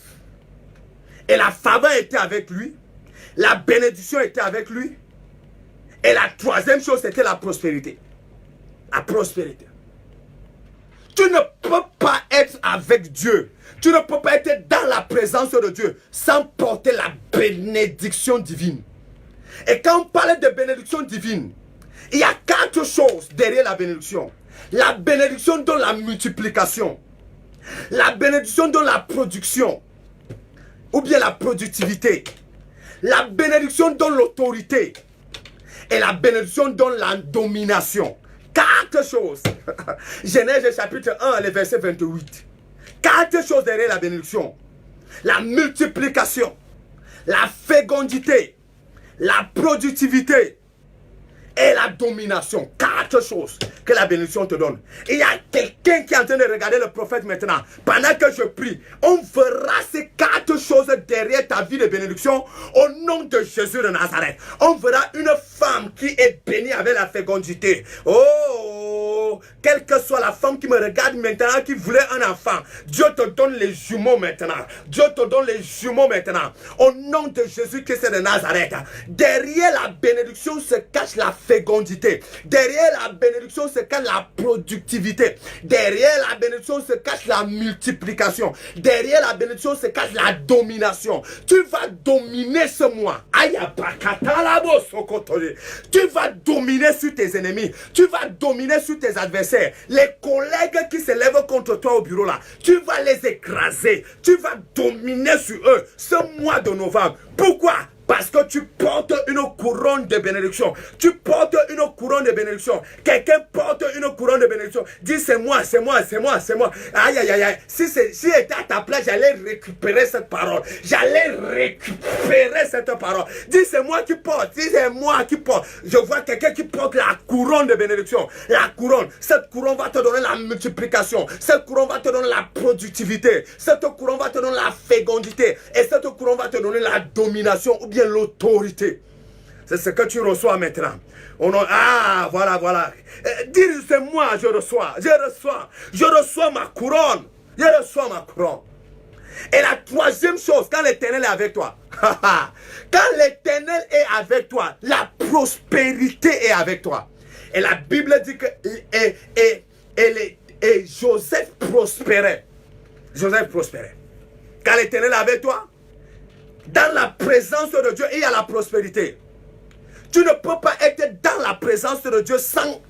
Et la faveur était avec lui. La bénédiction était avec lui. Et la troisième chose, c'était la prospérité. La prospérité. Tu ne peux pas être avec Dieu. Tu ne peux pas être dans la présence de Dieu sans porter la bénédiction divine. Et quand on parle de bénédiction divine, il y a 4 choses derrière la bénédiction. La bénédiction donne la multiplication. La bénédiction donne la production. Ou bien la productivité. La bénédiction donne l'autorité. Et la bénédiction donne la domination. 4 choses. Genèse chapitre 1, le verset 28. 4 choses derrière la bénédiction. La multiplication. La fécondité. La productivité. Et la domination. 4 choses que la bénédiction te donne. Il y a quelqu'un qui est en train de regarder le prophète maintenant. Pendant que je prie, on verra ces 4 choses derrière ta vie de bénédiction, au nom de Jésus de Nazareth, on verra une femme qui est bénie avec la fécondité. Oh, quelle que soit la femme qui me regarde maintenant, qui voulait un enfant, Dieu te donne les jumeaux maintenant. Dieu te donne les jumeaux maintenant. Au nom de Jésus-Christ de Nazareth, derrière la bénédiction se cache la fécondité. Derrière la bénédiction se cache la productivité. Derrière la bénédiction se cache la multiplication. Derrière la bénédiction se cache la domination. Tu vas dominer ce mois. Tu vas dominer sur tes ennemis. Tu vas dominer sur tes adversaires. Les collègues qui se lèvent contre toi au bureau là, tu vas les écraser. Tu vas dominer sur eux ce mois de novembre. Pourquoi? Parce que tu portes une couronne de bénédiction. Tu portes une couronne de bénédiction. Quelqu'un porte une couronne de bénédiction. Dis c'est moi, c'est moi, c'est moi, c'est moi. Aïe, aïe, aïe, aïe. Si j'étais à ta place, j'allais récupérer cette parole. J'allais récupérer cette parole. Dis c'est moi qui porte. Dis c'est moi qui porte. Je vois quelqu'un qui porte la couronne de bénédiction. La couronne. Cette couronne va te donner la multiplication. Cette couronne va te donner la productivité. Cette couronne va te donner la fécondité. Et cette couronne va te donner la domination ou bien l'autorité. C'est ce que tu reçois maintenant. Ah, voilà, voilà. Dis, c'est moi, je reçois. Je reçois ma couronne. Je reçois ma couronne. Et la troisième chose, quand l'Éternel est avec toi, quand l'Éternel est avec toi, la prospérité est avec toi. Et la Bible dit que Joseph prospérait. Joseph prospérait. Quand l'Éternel est avec toi, dans la présence de Dieu, il y a la prospérité. Tu ne peux pas être dans la présence de Dieu sans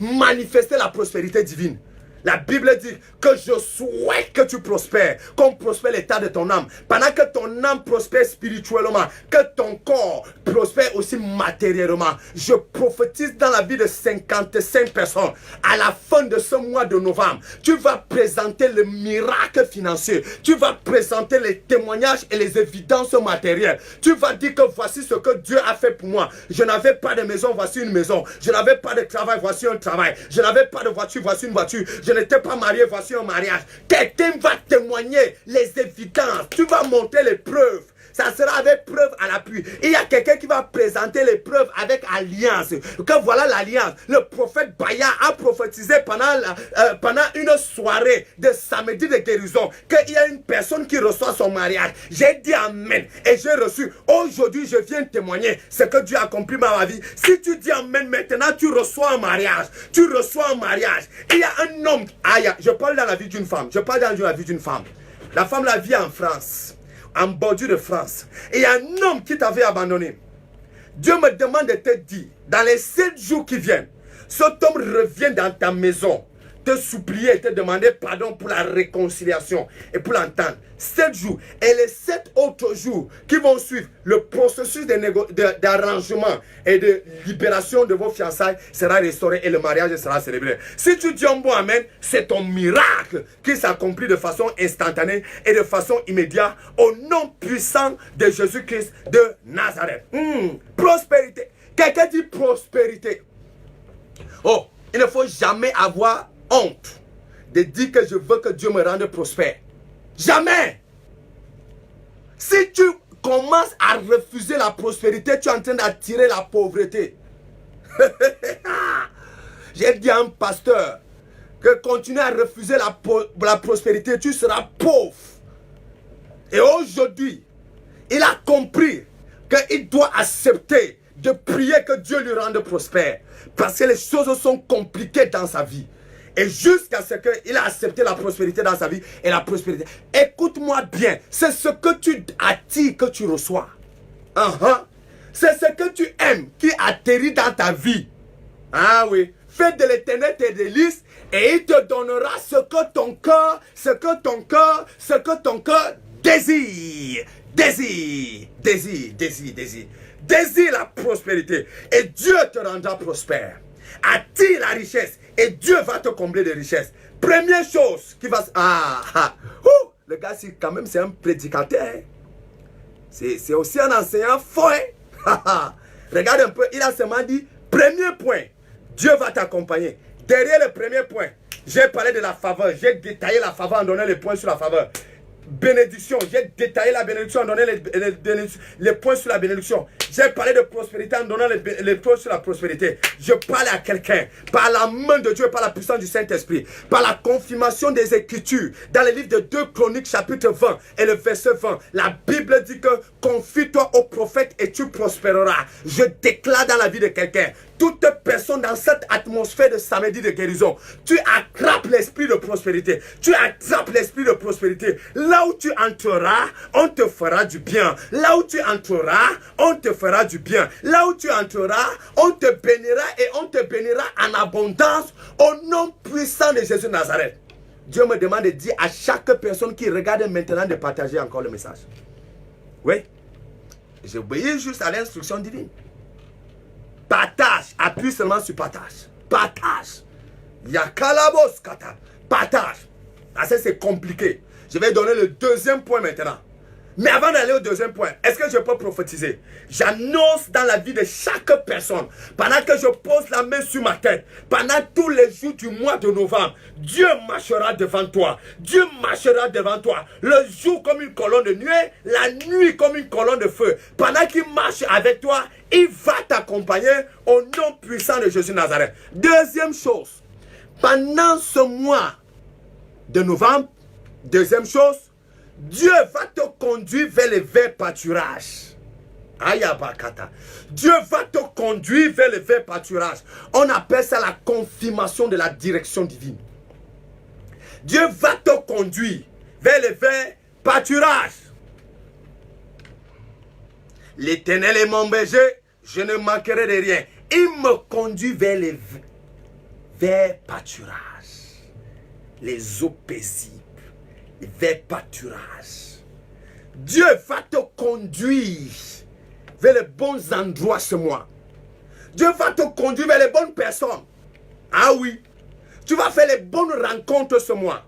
manifester la prospérité divine. La Bible dit que je souhaite que tu prospères, qu'on prospère l'état de ton âme. Pendant que ton âme prospère spirituellement, que ton corps prospère aussi matériellement. Je prophétise dans la vie de 55 personnes. À la fin de ce mois de novembre, tu vas présenter le miracle financier. Tu vas présenter les témoignages et les évidences matérielles. Tu vas dire que voici ce que Dieu a fait pour moi. Je n'avais pas de maison, voici une maison. Je n'avais pas de travail, voici un travail. Je n'avais pas de voiture, voici une voiture. Je n'étais pas marié, voici un mariage. Quelqu'un va témoigner les évidences. Tu vas montrer les preuves. Ça sera avec preuve à l'appui. Il y a quelqu'un qui va présenter les preuves avec alliance. Que voilà l'alliance. Le prophète Baya a prophétisé pendant une soirée de samedi de guérison qu'il y a une personne qui reçoit son mariage. J'ai dit amen et j'ai reçu. Aujourd'hui, je viens témoigner ce que Dieu a accompli dans ma vie. Si tu dis amen maintenant, tu reçois un mariage. Tu reçois un mariage. Il y a un homme. Je parle dans la vie d'une femme. Je parle dans la vie d'une femme. La femme la vit en France. En bordure de France. Et il y a un homme qui t'avait abandonné. Dieu me demande de te dire, dans les 7 jours qui viennent, cet homme revient dans ta maison, te supplier, te demander pardon pour la réconciliation et pour l'entendre. 7 jours. Et les 7 autres jours qui vont suivre, le processus d'arrangement et de libération de vos fiançailles sera restauré et le mariage sera célébré. Si tu dis un bon amen, c'est ton miracle qui s'accomplit de façon instantanée et de façon immédiate au nom puissant de Jésus-Christ de Nazareth. Prospérité. Quelqu'un dit prospérité. Oh, il ne faut jamais avoir honte de dire que je veux que Dieu me rende prospère. Jamais. Si tu commences à refuser la prospérité, tu es en train d'attirer la pauvreté. J'ai dit à un pasteur que continue à refuser la prospérité, tu seras pauvre. Et aujourd'hui, il a compris qu'il doit accepter de prier que Dieu lui rende prospère. Parce que les choses sont compliquées dans sa vie. Et jusqu'à ce qu'il a accepté la prospérité dans sa vie et la prospérité. Écoute-moi bien. C'est ce que tu attires que tu reçois. C'est ce que tu aimes qui atterrit dans ta vie. Ah oui. Fais de l'Éternel tes délices et il te donnera ce que ton cœur désire. Désire la prospérité et Dieu te rendra prospère. Attire la richesse et Dieu va te combler de richesse. Première chose qui va... le gars, quand même, c'est un prédicateur. C'est aussi un enseignant fort. Regarde un peu, il a seulement dit, premier point, Dieu va t'accompagner. Derrière le premier point, j'ai parlé de la faveur. J'ai détaillé la faveur en donnant les points sur la faveur. bénédiction. J'ai détaillé la bénédiction en donnant les points sur la bénédiction. J'ai parlé de prospérité en donnant les points sur la prospérité. Je parle à quelqu'un par la main de Dieu, par la puissance du Saint-Esprit, par la confirmation des Écritures. Dans le livre de 2 Chroniques, chapitre 20 et le verset 20, la Bible dit que confie-toi au prophète et tu prospéreras. Je déclare dans la vie de quelqu'un, toute personne dans cette atmosphère de samedi de guérison, tu attrapes l'esprit de prospérité. Tu attrapes l'esprit de prospérité. Là où tu entreras, on te fera du bien. Là où tu entreras, on te fera du bien. Là où tu entreras, on te bénira et on te bénira en abondance au nom puissant de Jésus de Nazareth. Dieu me demande de dire à chaque personne qui regarde maintenant de partager encore le message. Oui, j'obéis juste à l'instruction divine. Partage, appuie seulement sur partage. Partage. Yakalabos kata. Partage. Ça c'est compliqué. Je vais donner le deuxième point maintenant. Mais avant d'aller au deuxième point, est-ce que je peux prophétiser? J'annonce dans la vie de chaque personne, pendant que je pose la main sur ma tête, pendant tous les jours du mois de novembre, Dieu marchera devant toi. Dieu marchera devant toi. Le jour comme une colonne de nuée, la nuit comme une colonne de feu. Pendant qu'il marche avec toi, il va t'accompagner au nom puissant de Jésus de Nazareth. Deuxième chose, pendant ce mois de novembre, deuxième chose, Dieu va te conduire vers les verts pâturages. Ayabakata. Dieu va te conduire vers les verts pâturages. On appelle ça la confirmation de la direction divine. Dieu va te conduire vers les verts pâturages. L'Éternel est mon berger, je ne manquerai de rien. Il me conduit vers les verts pâturages. Les eaux paisibles. Vers pâturage. Dieu va te conduire vers les bons endroits ce mois. Dieu va te conduire vers les bonnes personnes. Ah oui. Tu vas faire les bonnes rencontres ce mois.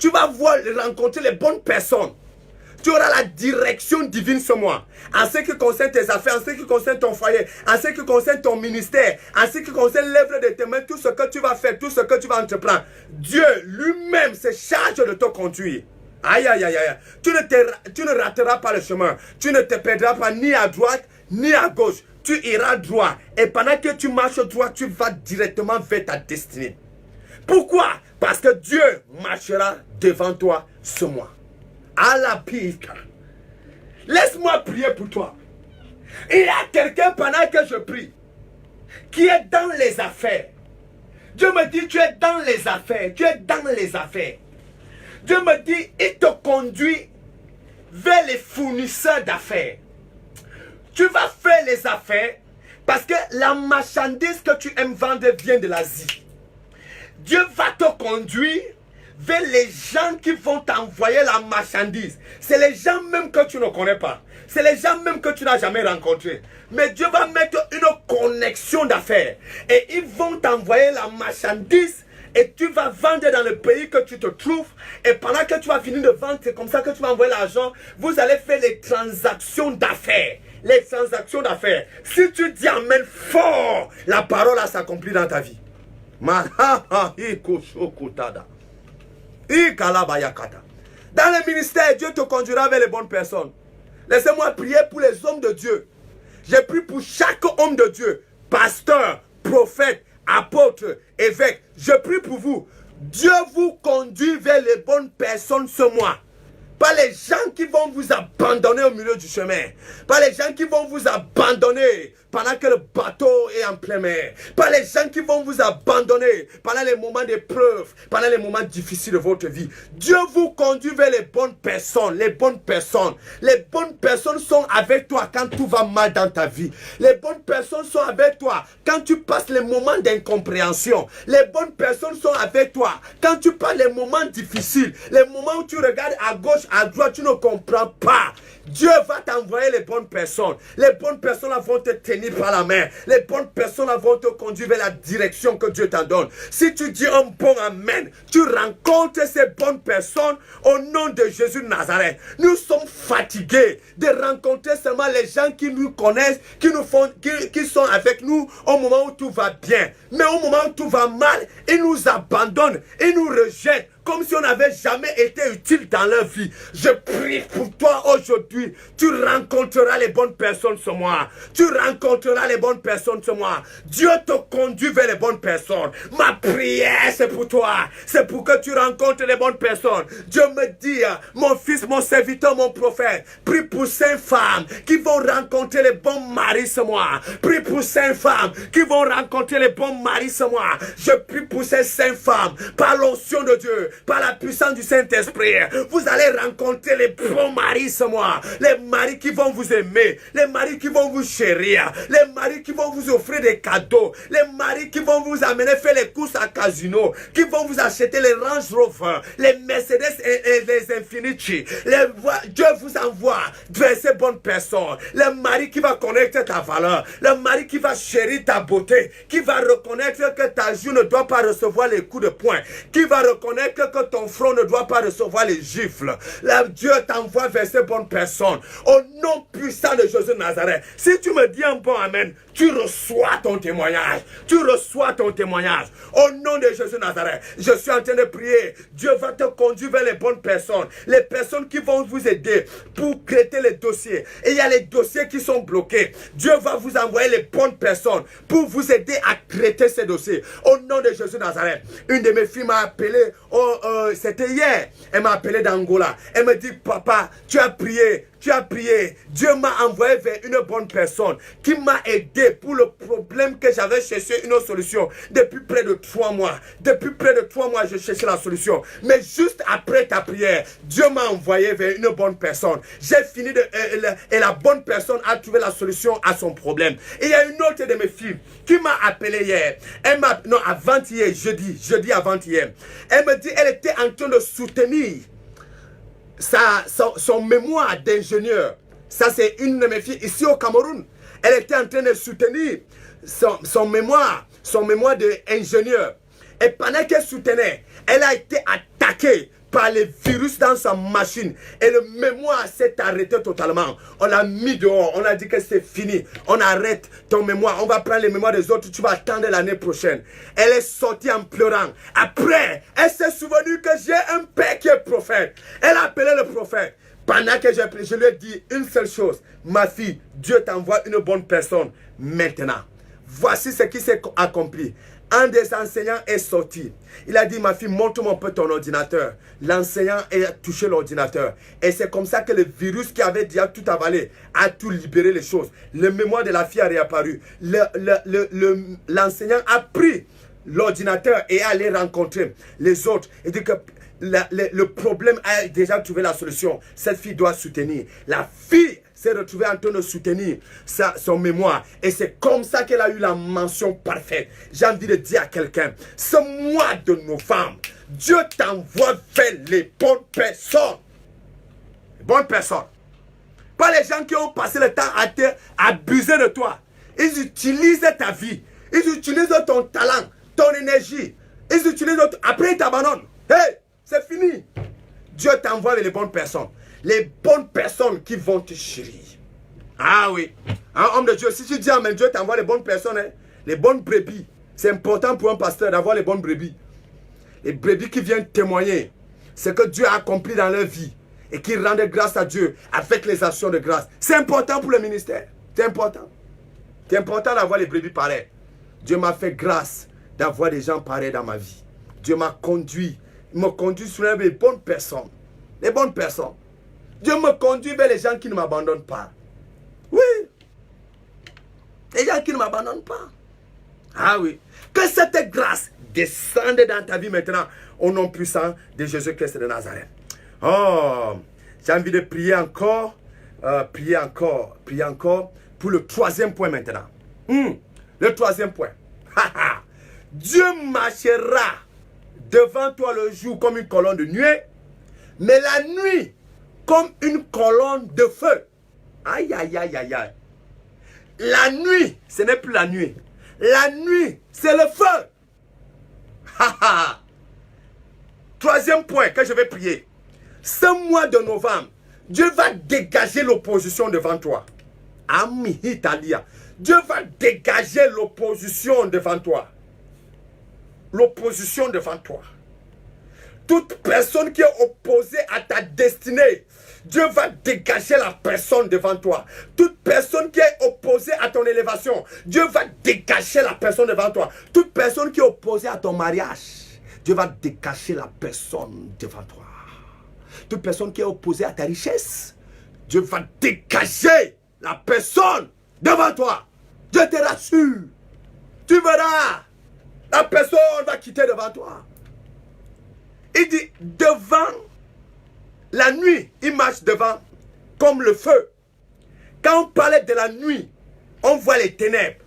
Tu vas rencontrer les bonnes personnes. Tu auras la direction divine ce mois. En ce qui concerne tes affaires, en ce qui concerne ton foyer, en ce qui concerne ton ministère, en ce qui concerne l'œuvre de tes mains, tout ce que tu vas faire, tout ce que tu vas entreprendre. Dieu lui-même se charge de te conduire. Aïe, aïe, aïe, aïe. Tu ne rateras pas le chemin. Tu ne te perdras pas ni à droite, ni à gauche. Tu iras droit. Et pendant que tu marches droit, tu vas directement vers ta destinée. Pourquoi? Parce que Dieu marchera devant toi ce mois. À la piste. Laisse-moi prier pour toi. Il y a quelqu'un pendant que je prie qui est dans les affaires. Dieu me dit, tu es dans les affaires. Tu es dans les affaires. Dieu me dit, il te conduit vers les fournisseurs d'affaires. Tu vas faire les affaires parce que la marchandise que tu aimes vendre vient de l'Asie. Dieu va te conduire vers les gens qui vont t'envoyer la marchandise. C'est les gens même que tu ne connais pas. C'est les gens même que tu n'as jamais rencontrés. Mais Dieu va mettre une connexion d'affaires. Et ils vont t'envoyer la marchandise. Et tu vas vendre dans le pays que tu te trouves. Et pendant que tu vas finir de vendre, c'est comme ça que tu vas envoyer l'argent. Vous allez faire les transactions d'affaires. Les transactions d'affaires. Si tu dis amen fort, la parole s'accomplit dans ta vie. Dans le ministère, Dieu te conduira vers les bonnes personnes. Laissez-moi prier pour les hommes de Dieu. J'ai prié pour chaque homme de Dieu, pasteur, prophète, apôtre, évêque. Je prie pour vous. Dieu vous conduit vers les bonnes personnes ce mois. Pas les gens qui vont vous abandonner au milieu du chemin. Pas les gens qui vont vous abandonner pendant que le bateau est en pleine mer. Pas les gens qui vont vous abandonner pendant les moments d'épreuve, pendant les moments difficiles de votre vie. Dieu vous conduit vers les bonnes personnes. Les bonnes personnes. Les bonnes personnes sont avec toi quand tout va mal dans ta vie. Les bonnes personnes sont avec toi quand tu passes les moments d'incompréhension. Les bonnes personnes sont avec toi quand tu passes les moments difficiles. Les moments où tu regardes à gauche, à droite, tu ne comprends pas. Dieu va t'envoyer les bonnes personnes. Les bonnes personnes vont te tenir par la main. Les bonnes personnes vont te conduire vers la direction que Dieu t'en donne. Si tu dis un bon amen, tu rencontres ces bonnes personnes au nom de Jésus de Nazareth. Nous sommes fatigués de rencontrer seulement les gens qui nous connaissent, qui sont avec nous au moment où tout va bien. Mais au moment où tout va mal, ils nous abandonnent, ils nous rejettent. comme si on n'avait jamais été utile dans leur vie. Je prie pour toi aujourd'hui. Tu rencontreras les bonnes personnes ce mois. Tu rencontreras les bonnes personnes ce mois. Dieu te conduit vers les bonnes personnes. Ma prière, c'est pour toi. C'est pour que tu rencontres les bonnes personnes. Dieu me dit, mon fils, mon serviteur, mon prophète, prie pour 5 femmes qui vont rencontrer les bons maris ce mois. Prie pour 5 femmes qui vont rencontrer les bons maris ce mois. Je prie pour ces 5 femmes, par l'onction de Dieu, par la puissance du Saint-Esprit. Vous allez rencontrer les bons maris ce mois. Les maris qui vont vous aimer, les maris qui vont vous chérir, les maris qui vont vous offrir des cadeaux, les maris qui vont vous amener faire les courses à casino, qui vont vous acheter les Range Rover, les Mercedes et les Infiniti. Dieu vous envoie vers ces bonnes personnes. Le mari qui va connaître ta valeur, le mari qui va chérir ta beauté, qui va reconnaître que ta joue ne doit pas recevoir les coups de poing, qui va reconnaître que ton front ne doit pas recevoir les gifles. Là, Dieu t'envoie vers ces bonnes personnes. Au nom puissant de Jésus de Nazareth. Si tu me dis un bon amen, tu reçois ton témoignage. Tu reçois ton témoignage. Au nom de Jésus de Nazareth, je suis en train de prier. Dieu va te conduire vers les bonnes personnes. Les personnes qui vont vous aider pour traiter les dossiers. Et il y a les dossiers qui sont bloqués. Dieu va vous envoyer les bonnes personnes pour vous aider à traiter ces dossiers. Au nom de Jésus de Nazareth. Une de mes filles m'a appelé, c'était hier. Elle m'a appelé d'Angola. Elle me dit, papa, tu as prié. Tu as prié. Dieu m'a envoyé vers une bonne personne qui m'a aidé pour le problème que j'avais cherché une solution depuis près de 3 mois. Depuis près de 3 mois, je cherchais la solution. Mais juste après ta prière, Dieu m'a envoyé vers une bonne personne. J'ai fini et la bonne personne a trouvé la solution à son problème. Et il y a une autre de mes filles qui m'a appelé hier. Non, avant-hier, jeudi avant-hier. Elle me dit, elle était en train de soutenir son mémoire d'ingénieur. Ça, c'est une de mes filles ici au Cameroun. Elle était en train de soutenir son mémoire d'ingénieur. Et pendant qu'elle soutenait, elle a été attaquée par les virus dans sa machine. Et le mémoire s'est arrêté totalement. On l'a mis dehors. On a dit que c'est fini. On arrête ton mémoire. On va prendre les mémoires des autres. Tu vas attendre l'année prochaine. Elle est sortie en pleurant. Après, elle s'est souvenue que j'ai un père qui est prophète. Elle a appelé le prophète. Pendant que je lui ai dit une seule chose. Ma fille, Dieu t'envoie une bonne personne maintenant. Voici ce qui s'est accompli. Un des enseignants est sorti. Il a dit, ma fille, montre-moi un peu ton ordinateur. L'enseignant a touché l'ordinateur. Et c'est comme ça que le virus qui avait déjà tout avalé a tout libéré les choses. Le mémoire de la fille a réapparu. L'enseignant a pris l'ordinateur et est allé rencontrer les autres. Et dit que le problème a déjà trouvé la solution. Cette fille doit soutenir. La fille s'est retrouvée en train de soutenir son mémoire. Et c'est comme ça qu'elle a eu la mention parfaite. J'ai envie de dire à quelqu'un, ce mois de novembre, Dieu t'envoie vers les bonnes personnes. Les bonnes personnes. Pas les gens qui ont passé le temps à abuser de toi. Ils utilisent ta vie. Ils utilisent ton talent, ton énergie. Ils utilisent après ils t'abandonnent. Hey, c'est fini. Dieu t'envoie vers les bonnes personnes. Les bonnes personnes qui vont te chérir. Ah oui. Un homme de Dieu, si tu dis amen, Dieu t'envoie les bonnes personnes, hein, les bonnes brebis. C'est important pour un pasteur d'avoir les bonnes brebis. Les brebis qui viennent témoigner ce que Dieu a accompli dans leur vie et qui rendent grâce à Dieu avec les actions de grâce. C'est important pour le ministère. C'est important. C'est important d'avoir les brebis pareilles. Dieu m'a fait grâce d'avoir des gens pareils dans ma vie. Dieu m'a conduit. Il me conduit sur les bonnes personnes. Les bonnes personnes. Dieu me conduit vers les gens qui ne m'abandonnent pas. Oui. Les gens qui ne m'abandonnent pas. Ah oui. Que cette grâce descende dans ta vie maintenant au nom puissant de Jésus-Christ de Nazareth. Oh, j'ai envie de prier encore. Prier encore pour le 3e point maintenant. Le 3e point. Dieu marchera devant toi le jour comme une colonne de nuée, mais la nuit comme une colonne de feu. Aïe, aïe, aïe, aïe, aïe. La nuit, ce n'est plus la nuit. La nuit, c'est le feu. 3e point que je vais prier. Ce mois de novembre, Dieu va dégager l'opposition devant toi. Ami Italia. Dieu va dégager l'opposition devant toi. L'opposition devant toi. Toute personne qui est opposée à ta destinée, Dieu va dégager la personne devant toi. Toute personne qui est opposée à ton élévation, Dieu va dégager la personne devant toi. Toute personne qui est opposée à ton mariage, Dieu va dégager la personne devant toi. Toute personne qui est opposée à ta richesse, Dieu va dégager la personne devant toi. Je te rassure. Tu verras, la personne va quitter devant toi. Il dit, devant la nuit, il marche devant comme le feu. Quand on parlait de la nuit, on voit les ténèbres.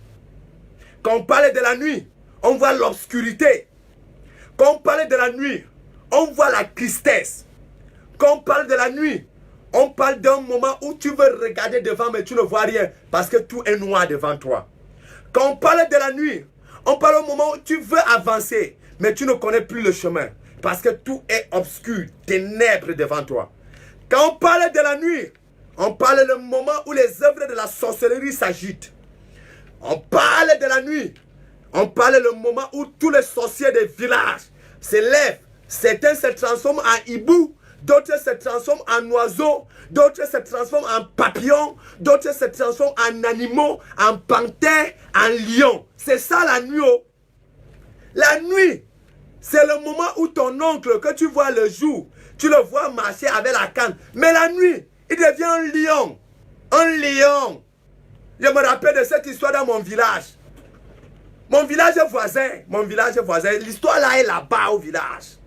Quand on parlait de la nuit, on voit l'obscurité. Quand on parlait de la nuit, on voit la tristesse. Quand on parle de la nuit, on parle d'un moment où tu veux regarder devant mais tu ne vois rien parce que tout est noir devant toi. Quand on parle de la nuit, on parle au moment où tu veux avancer mais tu ne connais plus le chemin parce que tout est obscur, ténèbres devant toi. Quand on parle de la nuit, on parle le moment où les œuvres de la sorcellerie s'agitent. On parle de la nuit, on parle le moment où tous les sorciers des villages se lèvent. Certains se transforment en hibou, d'autres se transforment en oiseaux, d'autres se transforment en papillons, d'autres se transforment en animaux, en panthères, en lions. C'est ça la nuit. La nuit, c'est le moment où ton oncle que tu vois le jour, tu le vois marcher avec la canne. Mais la nuit, il devient un lion. Un lion. Je me rappelle de cette histoire dans mon village. Mon village voisin. L'histoire là est là-bas au village.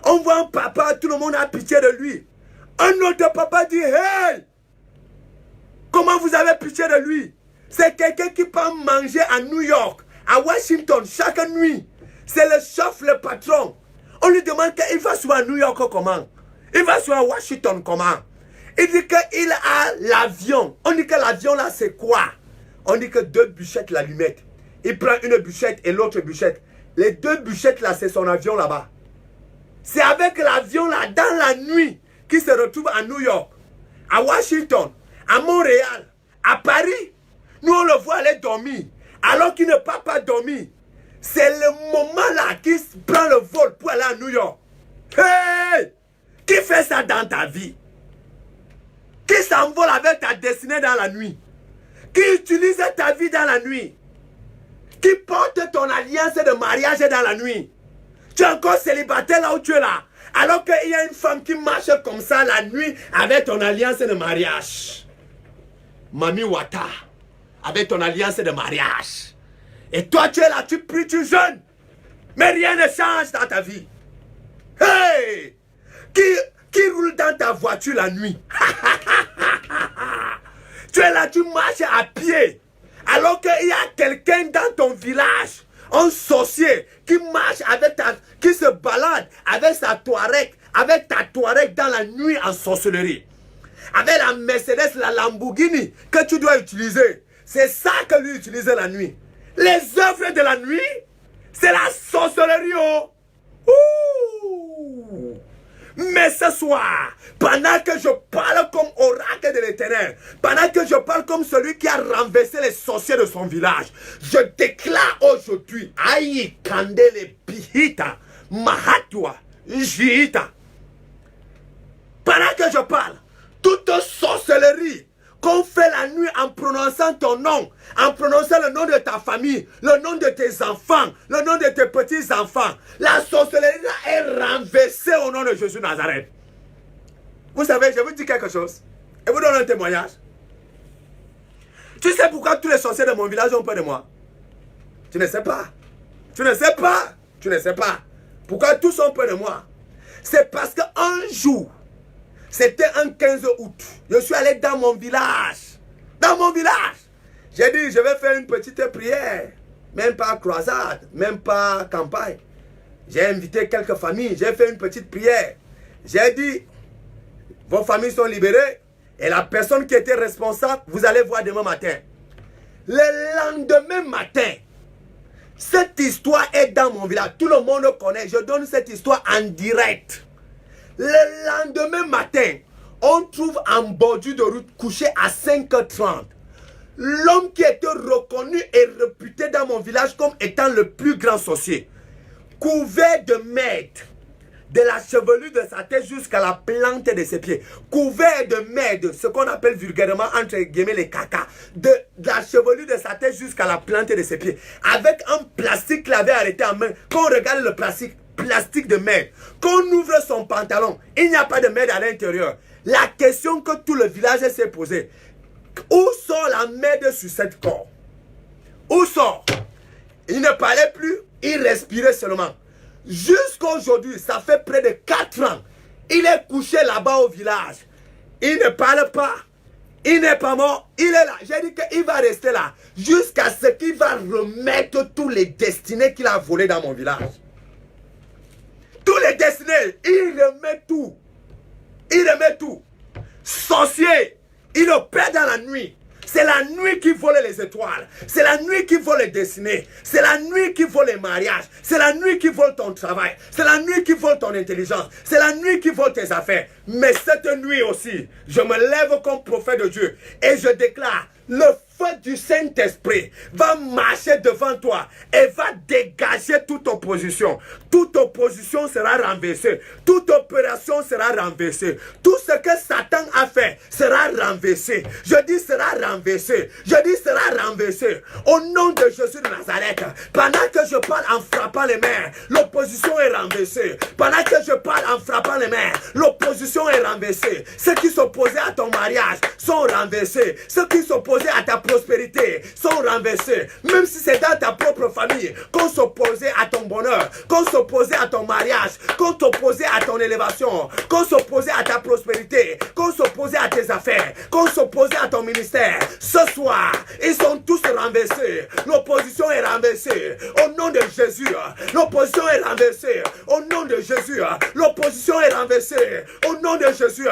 On voit un papa, tout le monde a pitié de lui. Un autre papa dit, hey, comment vous avez pitié de lui? C'est quelqu'un qui peut manger à New York, à Washington, chaque nuit. C'est le chef, le patron. On lui demande qu'il va sur à New York comment? Il va sur à Washington comment? Il dit qu'il a l'avion. On dit que l'avion là c'est quoi? On dit que 2 bûchettes l'allumette. Il prend une bûchette et l'autre bûchette. Les 2 bûchettes là c'est son avion là-bas. C'est avec l'avion là dans la nuit qu'il se retrouve à New York, à Washington, à Montréal, à Paris. Nous on le voit aller dormir alors qu'il ne peut pas dormir. C'est le moment là qu'il prend le vol pour aller à New York. Hey! Qui fait ça dans ta vie? Qui s'envole avec ta destinée dans la nuit? Qui utilise ta vie dans la nuit? Qui porte ton alliance de mariage dans la nuit? Tu es encore célibataire là où tu es là. Alors qu'il y a une femme qui marche comme ça la nuit avec ton alliance de mariage. Mami Wata, avec ton alliance de mariage. Et toi tu es là, tu pries, tu jeûnes. Mais rien ne change dans ta vie. Hey! Qui roule dans ta voiture la nuit? Tu es là, tu marches à pied. Alors qu'il y a quelqu'un dans ton village, un sorcier qui marche qui se balade avec sa Touareg, avec ta Touareg dans la nuit en sorcellerie. Avec la Mercedes, la Lamborghini que tu dois utiliser. C'est ça que lui utilise la nuit. Les œuvres de la nuit, c'est la sorcellerie. Oh. Ouh. Mais ce soir, pendant que je parle comme oracle de l'Éternel, pendant que je parle comme celui qui a renversé les sorciers de son village, je déclare aujourd'hui, Aïe Kandele Pihita, Mahatwa, Jita. Pendant que je parle, toute sorcellerie qu'on fait la nuit en prononçant ton nom, en prononçant le nom de ta famille, le nom de tes enfants, le nom de tes petits-enfants, la sorcellerie est renversée au nom de Jésus Nazareth. Vous savez, je vous dis quelque chose, et vous donne un témoignage. Tu sais pourquoi tous les sorciers de mon village ont peur de moi? Tu ne sais pas. Tu ne sais pas. Tu ne sais pas. Pourquoi tous ont peur de moi? C'est parce qu'un jour, c'était un 15 août. Je suis allé dans mon village. Dans mon village. J'ai dit, je vais faire une petite prière. Même pas croisade, même pas campagne. J'ai invité quelques familles. J'ai fait une petite prière. J'ai dit, vos familles sont libérées. Et la personne qui était responsable, vous allez voir demain matin. Le lendemain matin, cette histoire est dans mon village. Tout le monde connaît. Je donne cette histoire en direct. Le lendemain matin, on trouve en bordure de route couché à 5h30. L'homme qui était reconnu et réputé dans mon village comme étant le plus grand sorcier, couvert de merde, de la chevelure de sa tête jusqu'à la plante de ses pieds, couvert de merde, ce qu'on appelle vulgairement entre guillemets les caca, de la chevelure de sa tête jusqu'à la plante de ses pieds, avec un plastique qu'il avait arrêté en main. Quand on regarde le plastique de merde, quand on ouvre son pantalon, il n'y a pas de merde à l'intérieur. La question que tout le village s'est posée, où sort la merde sur cette corps? Où sort? Il ne parlait plus, il respirait seulement. Jusqu'à aujourd'hui, ça fait près de 4 ans. Il est couché là-bas au village. Il ne parle pas. Il n'est pas mort. Il est là. J'ai dit qu'il va rester là. Jusqu'à ce qu'il va remettre tous les destinés qu'il a volés dans mon village. Tous les destinés. Il remet tout. Il remet tout. Sorcier. Il opère dans la nuit. C'est la nuit qui vole les étoiles. C'est la nuit qui vole les destinées. C'est la nuit qui vole les mariages. C'est la nuit qui vole ton travail. C'est la nuit qui vole ton intelligence. C'est la nuit qui vole tes affaires. Mais cette nuit aussi, je me lève comme prophète de Dieu et je déclare, le feu du Saint-Esprit va marcher devant toi et va dégager toute opposition. Toute opposition sera renversée. Toute opération sera renversée. Tout ce que Satan a fait sera renversé. Je dis sera renversé. Je dis sera renversé. Au nom de Jésus de Nazareth, pendant que je parle en frappant les mains, l'opposition est renversée. Pendant que je parle en frappant les mains, l'opposition est renversée. Ceux qui s'opposaient à ton mariage sont renversés. Ceux qui s'opposaient à ta prospérité sont renversés. Même si c'est dans ta propre famille qu'on s'opposait à ton bonheur, qu'on s'opposait à ton mariage, qu'on s'opposait à ton élévation, qu'on s'opposait à ta prospérité, qu'on s'opposait à tes affaires, qu'on s'opposait à ton ministère. Ce soir, ils sont tous renversés. L'opposition est renversée. Au nom de Jésus, l'opposition est renversée. Au nom de Jésus, l'opposition est renversée. Au nom de Jésus,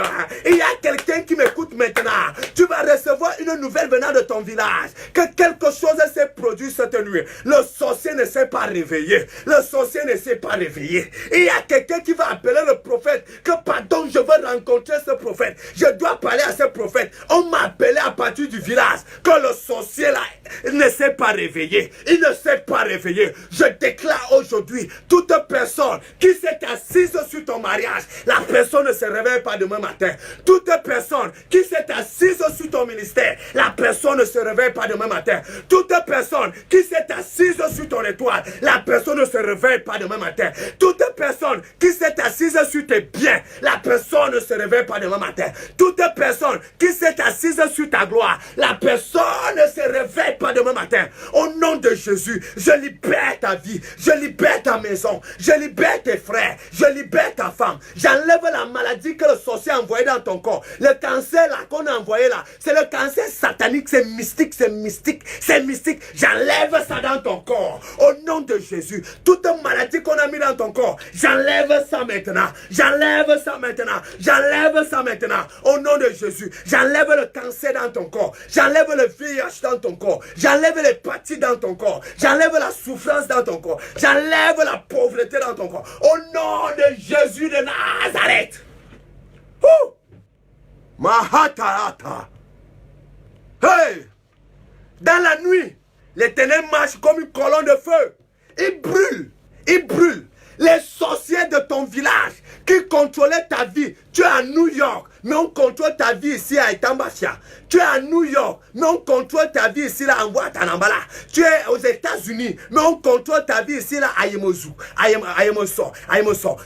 il y a quelqu'un qui m'écoute maintenant. Tu vas recevoir une nouvelle venant de ton village, que quelque chose s'est produit cette nuit. Le sorcier ne s'est pas réveillé. Le sorcier ne s'est pas réveillé. Il y a quelqu'un qui va appeler le prophète, que pardon, je veux rencontrer ce prophète. Je dois parler à ce prophète. On m'a appelé à partir du village, que le sorcier là ne s'est pas réveillé. Il ne s'est pas réveillé. Je déclare aujourd'hui, toute personne qui s'est assise sur ton mariage, la personne ne se réveille pas demain matin. Toute personne qui s'est assise sur ton ministère, la personne ne se réveille pas demain matin. Toute personne qui s'est assise sur ton étoile, la personne ne se réveille pas demain matin. Toute personne qui s'est assise sur tes biens, la personne ne se réveille pas demain matin. Toute personne qui s'est assise sur ta gloire, la personne ne se réveille pas demain matin. Au nom de Jésus, je libère ta vie, je libère ta maison, je libère tes frères, je libère ta femme. J'enlève la maladie que le sorcier a envoyée dans ton corps. Le cancer là qu'on a envoyé là, c'est le cancer satanique, c'est mystique, c'est mystique, c'est mystique. J'enlève ça dans ton corps. Au nom de Jésus, toute maladie qu'on a mis dans ton corps, j'enlève ça maintenant. J'enlève ça maintenant. J'enlève ça maintenant. Au nom de Jésus, j'enlève le cancer dans ton corps. J'enlève le VIH dans ton corps. J'enlève l'hépatie dans ton corps. J'enlève la souffrance dans ton corps. J'enlève la pauvreté dans ton corps. Au nom de Jésus de Nazareth. Mahatarata. Hey! Dans la nuit, les ténèbres marchent comme une colonne de feu. Ils brûlent. Ils brûlent. Les sorciers de ton village qui contrôlaient ta vie. Tu es à New York, mais on contrôle ta vie ici à Itambafia. Tu es à New York, mais on contrôle ta vie ici là en Guatanambala. Tu es aux États-Unis, mais on contrôle ta vie ici là à Yemosu, à Yemoso.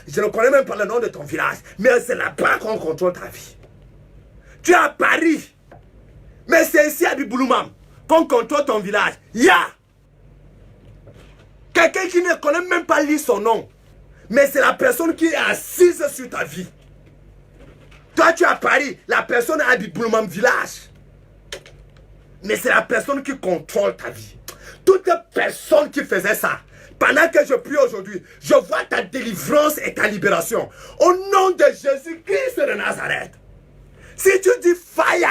Je ne connais même pas le nom de ton village, mais c'est là-bas qu'on contrôle ta vie. Tu es à Paris, mais c'est ici à Bibouloumam qu'on contrôle ton village. Quelqu'un qui ne connaît même pas lire son nom, mais c'est la personne qui est assise sur ta vie. Toi, tu es à Paris, la personne est à Bibouloumam village, mais c'est la personne qui contrôle ta vie. Toute personne qui faisait ça, pendant que je prie aujourd'hui, je vois ta délivrance et ta libération. Au nom de Jésus-Christ de Nazareth. Si tu dis faille,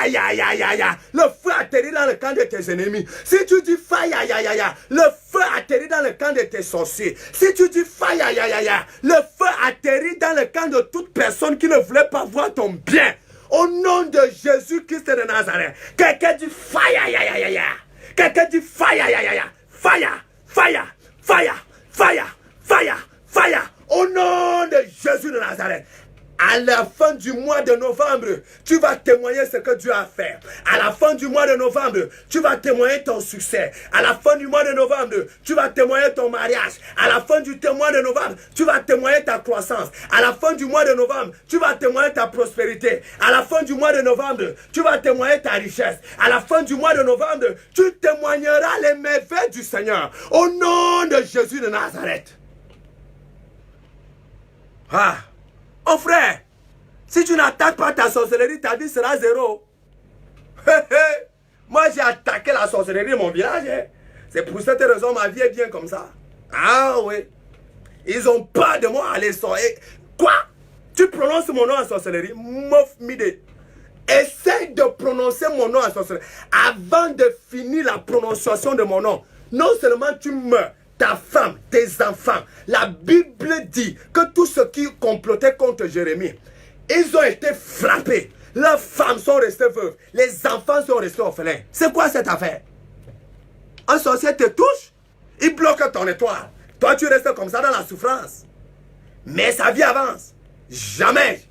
le feu atterrit dans le camp de tes ennemis. Si tu dis faille, le feu atterrit dans le camp de tes sorciers. Si tu dis faille, le feu atterrit dans le camp de toute personne qui ne voulait pas voir ton bien. Au nom de Jésus-Christ de Nazareth. Quelqu'un dit faille, quelqu'un dit faille, fire, fire, fire, fire. Au nom de Jésus de Nazareth. À la fin du mois de novembre, tu vas témoigner ce que Dieu a fait. À la fin du mois de novembre, tu vas témoigner ton succès. À la fin du mois de novembre, tu vas témoigner ton mariage. À la fin du mois de novembre, tu vas témoigner ta croissance. À la fin du mois de novembre, tu vas témoigner ta prospérité. À la fin du mois de novembre, tu vas témoigner ta richesse. À la fin du mois de novembre, tu témoigneras les merveilles du Seigneur. Au nom de Jésus de Nazareth. Ah! Oh frère, si tu n'attaques pas ta sorcellerie, ta vie sera zéro. Moi j'ai attaqué la sorcellerie de mon village. C'est pour cette raison ma vie est bien comme ça. Ah oui. Ils ont peur de moi aller sortir. Quoi? Tu prononces mon nom en sorcellerie? Mof mide. Essaye de prononcer mon nom en sorcellerie. Avant de finir la prononciation de mon nom, non seulement tu meurs, ta femme, tes enfants. La Bible dit que tous ceux qui complotaient contre Jérémie, ils ont été frappés. Leurs femmes sont restées veuves. Les enfants sont restés orphelins. C'est quoi cette affaire? Un sorcier te touche, il bloque ton étoile. Toi, tu restes comme ça dans la souffrance. Mais sa vie avance. Jamais.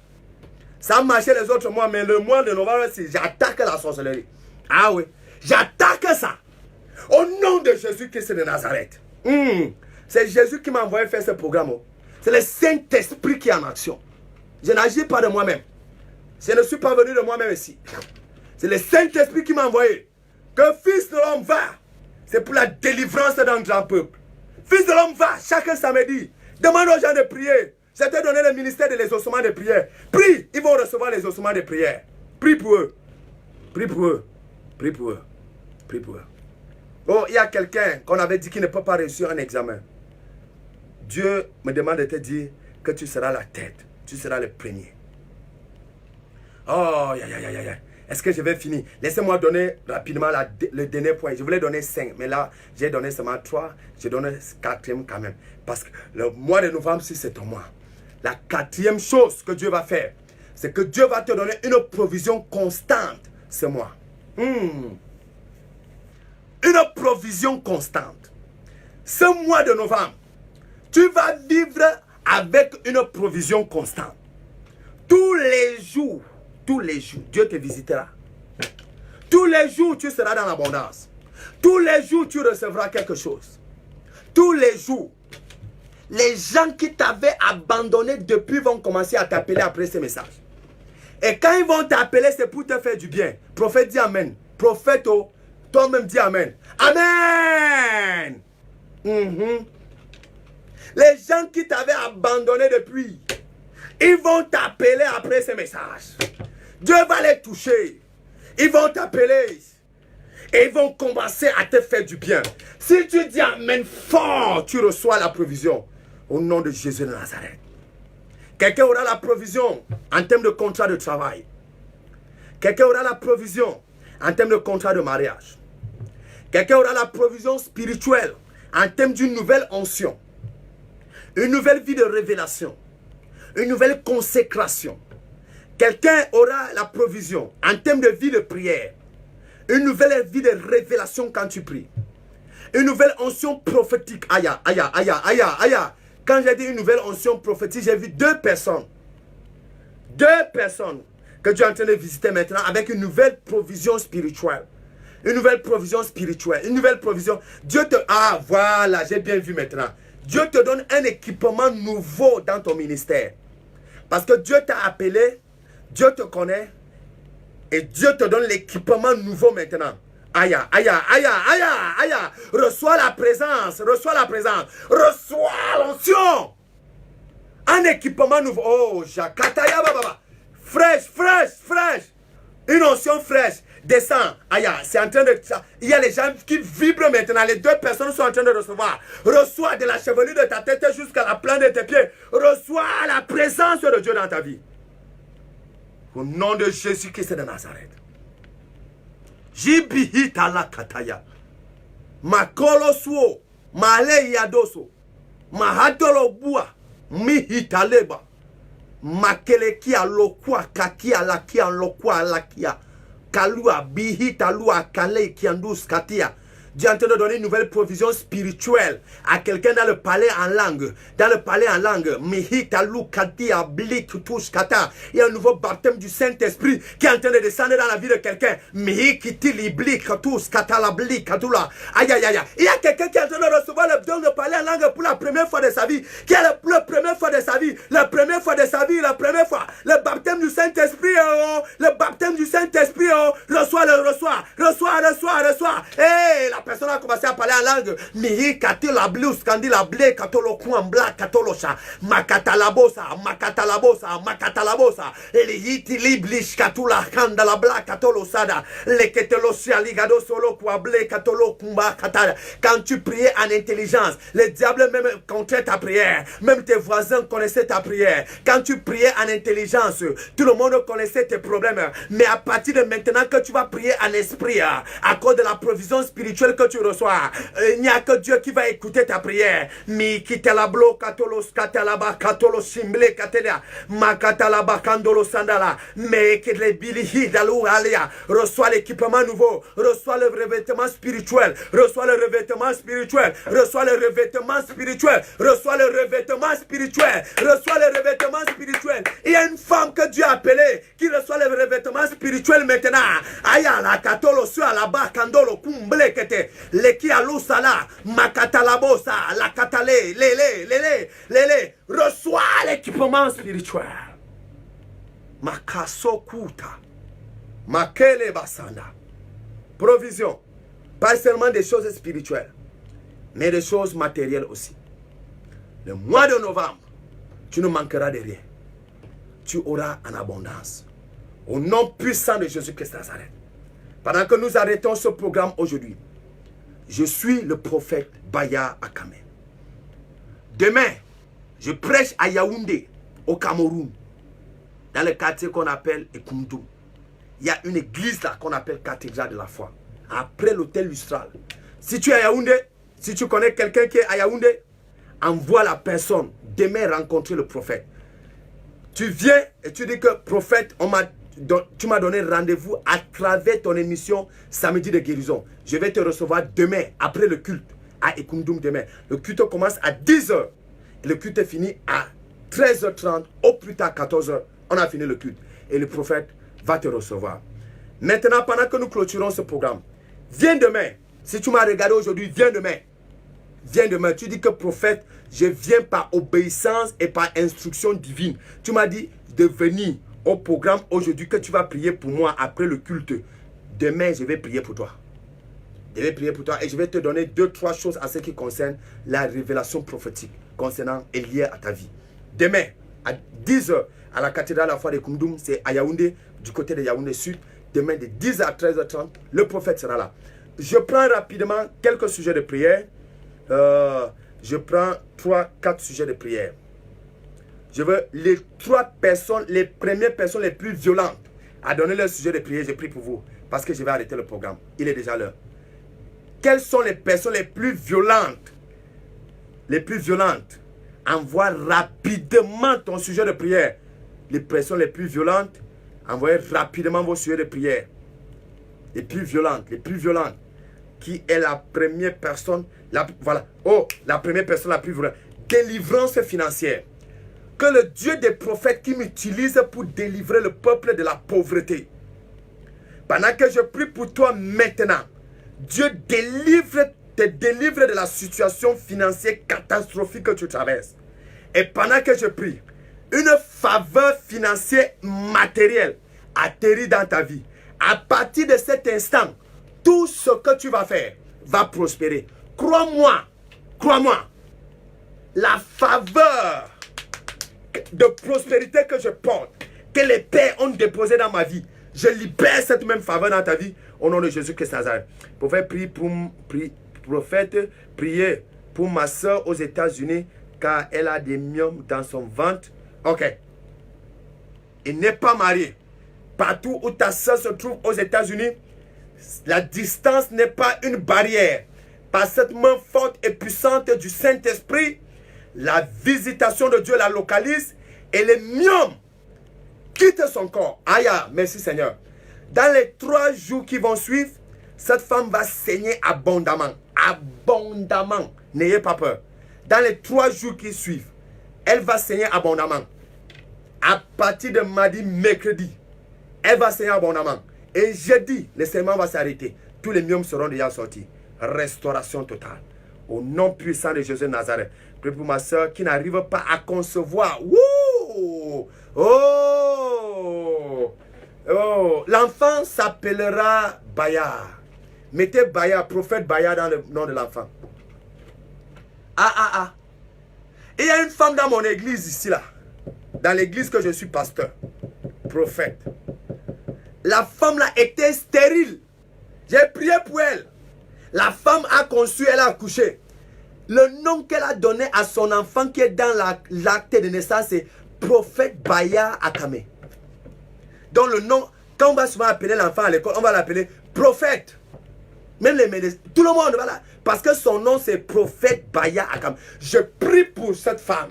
Ça a marché les autres mois, mais le mois de novembre, j'attaque la sorcellerie. Ah oui, j'attaque ça. Au nom de Jésus-Christ de Nazareth. C'est Jésus qui m'a envoyé faire ce programme. C'est le Saint-Esprit qui est en action. Je n'agis pas de moi-même. Je ne suis pas venu de moi-même ici. C'est le Saint-Esprit qui m'a envoyé. Que Fils de l'homme va. C'est pour la délivrance d'un grand peuple. Fils de l'homme va chaque samedi. Demande aux gens de prier. Je t'ai donné le ministère des ossements de prière. Prie, ils vont recevoir les ossements de prière. Prie pour eux. Prie pour eux. Prie pour eux. Prie pour eux. Oh, il y a quelqu'un qu'on avait dit qu'il ne peut pas réussir un examen. Dieu me demande de te dire que tu seras la tête. Tu seras le premier. Oh, est-ce que je vais finir? Laissez-moi donner rapidement le dernier point. Je voulais donner 5, mais là, j'ai donné seulement 3. Je donne 4e quand même. Parce que le mois de novembre, si c'est ton mois. La 4e chose que Dieu va faire, c'est que Dieu va te donner une provision constante ce mois. Une provision constante. Ce mois de novembre, tu vas vivre avec une provision constante. Tous les jours, Dieu te visitera. Tous les jours, tu seras dans l'abondance. Tous les jours, tu recevras quelque chose. Tous les jours, les gens qui t'avaient abandonné depuis vont commencer à t'appeler après ces messages. Et quand ils vont t'appeler, c'est pour te faire du bien. Prophète dit Amen. Prophète, toi-même dis Amen. Amen. Les gens qui t'avaient abandonné depuis, ils vont t'appeler après ces messages. Dieu va les toucher. Ils vont t'appeler. Et ils vont commencer à te faire du bien. Si tu dis Amen fort, tu reçois la provision. Au nom de Jésus de Nazareth. Quelqu'un aura la provision en termes de contrat de travail. Quelqu'un aura la provision en termes de contrat de mariage. Quelqu'un aura la provision spirituelle en termes d'une nouvelle onction. Une nouvelle vie de révélation. Une nouvelle consécration. Quelqu'un aura la provision en termes de vie de prière. Une nouvelle vie de révélation quand tu pries. Une nouvelle onction prophétique. Aya. Quand j'ai dit une nouvelle onction prophétique, j'ai vu 2 personnes. 2 personnes que Dieu est en train de visiter maintenant avec une nouvelle provision spirituelle. Une nouvelle provision spirituelle. Une nouvelle provision. Dieu te... Ah, voilà, j'ai bien vu maintenant. Dieu te donne un équipement nouveau dans ton ministère. Parce que Dieu t'a appelé, Dieu te connaît, et Dieu te donne l'équipement nouveau maintenant. Aya. Reçois la présence. Reçois l'onction. Un équipement nouveau. Oh, Jakataya Baba. Fraîche. Une onction fraîche. Descends. Aya, c'est en train de... Il y a les gens qui vibrent maintenant. Les 2 personnes sont en train de recevoir. Reçois de la chevelure de ta tête jusqu'à la plante de tes pieds. Reçois la présence de Dieu dans ta vie. Au nom de Jésus-Christ de Nazareth. Jibihita la kataya. Makolo suo. Male yadoso. Mahadolo bua. Mihita leba. Makelekia lokwa kakia lakia lokwa lakia. Kalua bihita lua kale kiandus katia. Dieu est en train de donner une nouvelle provision spirituelle à quelqu'un dans le palais en langue. Dans le palais en langue. Il y a un nouveau baptême du Saint-Esprit qui est en train de descendre dans la vie de quelqu'un. Aïe, aïe, aïe. Il y a quelqu'un qui est en train de recevoir le don de parler en langue pour la première fois de sa vie. Qui est la première fois de sa vie. La première fois de sa vie. La première fois. Le baptême du Saint-Esprit. Le baptême du Saint-Esprit. Reçois. Hey, la personne a commencé à parler en langue. Mihi kati la blus kandi la ble katolo kuambla katolosha makatalabosa. Elihiti liblish katula kanda la bla katolosada leketelosia ligado solo kuable katolo kumba katala. Quand tu priais en intelligence, le diable même comptait ta prière. Même tes voisins connaissaient ta prière. Quand tu priais en intelligence, tout le monde connaissait tes problèmes. Mais à partir de maintenant que tu vas prier en esprit, à cause de la provision spirituelle que tu reçois, il n'y a que Dieu qui va écouter ta prière. Mi kitelablo katolos katalaba katolos simble katela makatalaba kandolo sandala mais que les bilihi dalou alia. Reçois l'équipement nouveau, reçois le revêtement spirituel, reçois le revêtement spirituel, reçois le revêtement spirituel, reçois le revêtement spirituel, reçois le revêtement spirituel. Il y a une femme que Dieu a appelée qui reçoit le revêtement spirituel maintenant. Aya la katolo sur la bas kandolo kumble kete leki alusala makatalabosa la katale lele reçois l'équipement spirituel. Makasokuta makele basanda. Provision, pas seulement des choses spirituelles, mais des choses matérielles aussi. Le mois de novembre, tu ne manqueras de rien. Tu auras en abondance. Au nom puissant de Jésus-Christ Nazareth. Pendant que nous arrêtons ce programme aujourd'hui, je suis le prophète Baya Akame. Demain, je prêche à Yaoundé, au Cameroun, dans le quartier qu'on appelle Ekundum. Il y a une église là qu'on appelle Cathédrale de la foi, après l'hôtel Lustral. Si tu es à Yaoundé, si tu connais quelqu'un qui est à Yaoundé, envoie la personne demain rencontrer le prophète. Tu viens et tu dis que prophète, tu m'as donné rendez-vous à travers ton émission Samedi de guérison. Je vais te recevoir demain après le culte à Ekundum demain. Le culte commence à 10h. Le culte est fini à 13h30, au plus tard 14h. On a fini le culte. Et le prophète va te recevoir. Maintenant, pendant que nous clôturons ce programme, viens demain. Si tu m'as regardé aujourd'hui, viens demain. Viens demain. Tu dis que prophète, je viens par obéissance et par instruction divine. Tu m'as dit de venir au programme aujourd'hui que tu vas prier pour moi après le culte. Demain, je vais prier pour toi. Je vais prier pour toi et je vais te donner 2-3 choses en ce qui concerne la révélation prophétique concernant et liée à ta vie. Demain, à 10h, à la cathédrale de la foi de Koundoum, c'est à Yaoundé, du côté de Yaoundé Sud. Demain, de 10h à 13h30, le prophète sera là. Je prends rapidement quelques sujets de prière. Je prends 3-4 sujets de prière. Je veux les 3 personnes, les premières personnes les plus violentes à donner leur sujet de prière. Je prie pour vous parce que je vais arrêter le programme. Il est déjà l'heure. Quelles sont les personnes les plus violentes? Les plus violentes. Envoie rapidement ton sujet de prière. Les personnes les plus violentes, envoyez rapidement vos sujets de prière. Les plus violentes, les plus violentes. Qui est la première personne? Voilà. Oh, la première personne la plus violente. Délivrance financière. Que le Dieu des prophètes qui m'utilise pour délivrer le peuple de la pauvreté. Pendant que je prie pour toi maintenant, Dieu te délivre de la situation financière catastrophique que tu traverses. Et pendant que je prie, une faveur financière matérielle atterrit dans ta vie. À partir de cet instant, tout ce que tu vas faire va prospérer. Crois-moi, la faveur de prospérité que je porte, que les pères ont déposé dans ma vie, je libère cette même faveur dans ta vie au nom de Jésus-Christ Nazareth. Prophète, priez pour ma soeur aux États-Unis car elle a des myomes dans son ventre. Ok. Il n'est pas marié. Partout où ta soeur se trouve aux États-Unis, la distance n'est pas une barrière. Par cette main forte et puissante du Saint-Esprit, la visitation de Dieu la localise et les myomes quittent son corps. Aïe, merci Seigneur. Dans les 3 jours qui vont suivre, Cette femme va saigner abondamment. Abondamment. N'ayez pas peur. Dans les 3 jours qui suivent, elle va saigner abondamment. À partir de mardi, mercredi, elle va saigner abondamment. Et jeudi, le saignement va s'arrêter. Tous les myomes seront déjà sortis. Restauration totale. Au nom puissant de Jésus de Nazareth. Prie pour ma soeur qui n'arrive pas à concevoir. Wouh! Oh! Oh! L'enfant s'appellera Bayard. Mettez Bayard, prophète Bayard dans le nom de l'enfant. Il y a une femme dans mon église ici là. Dans l'église que je suis pasteur. Prophète. La femme là était stérile. J'ai prié pour elle. La femme a conçu, elle a accouché. Le nom qu'elle a donné à son enfant qui est dans l'acte de naissance, c'est prophète Bayard Akame. Donc le nom, quand on va souvent appeler l'enfant à l'école, on va l'appeler prophète. Même les médecins, tout le monde va là. Parce que son nom c'est prophète Bayard Akame. Je prie pour cette femme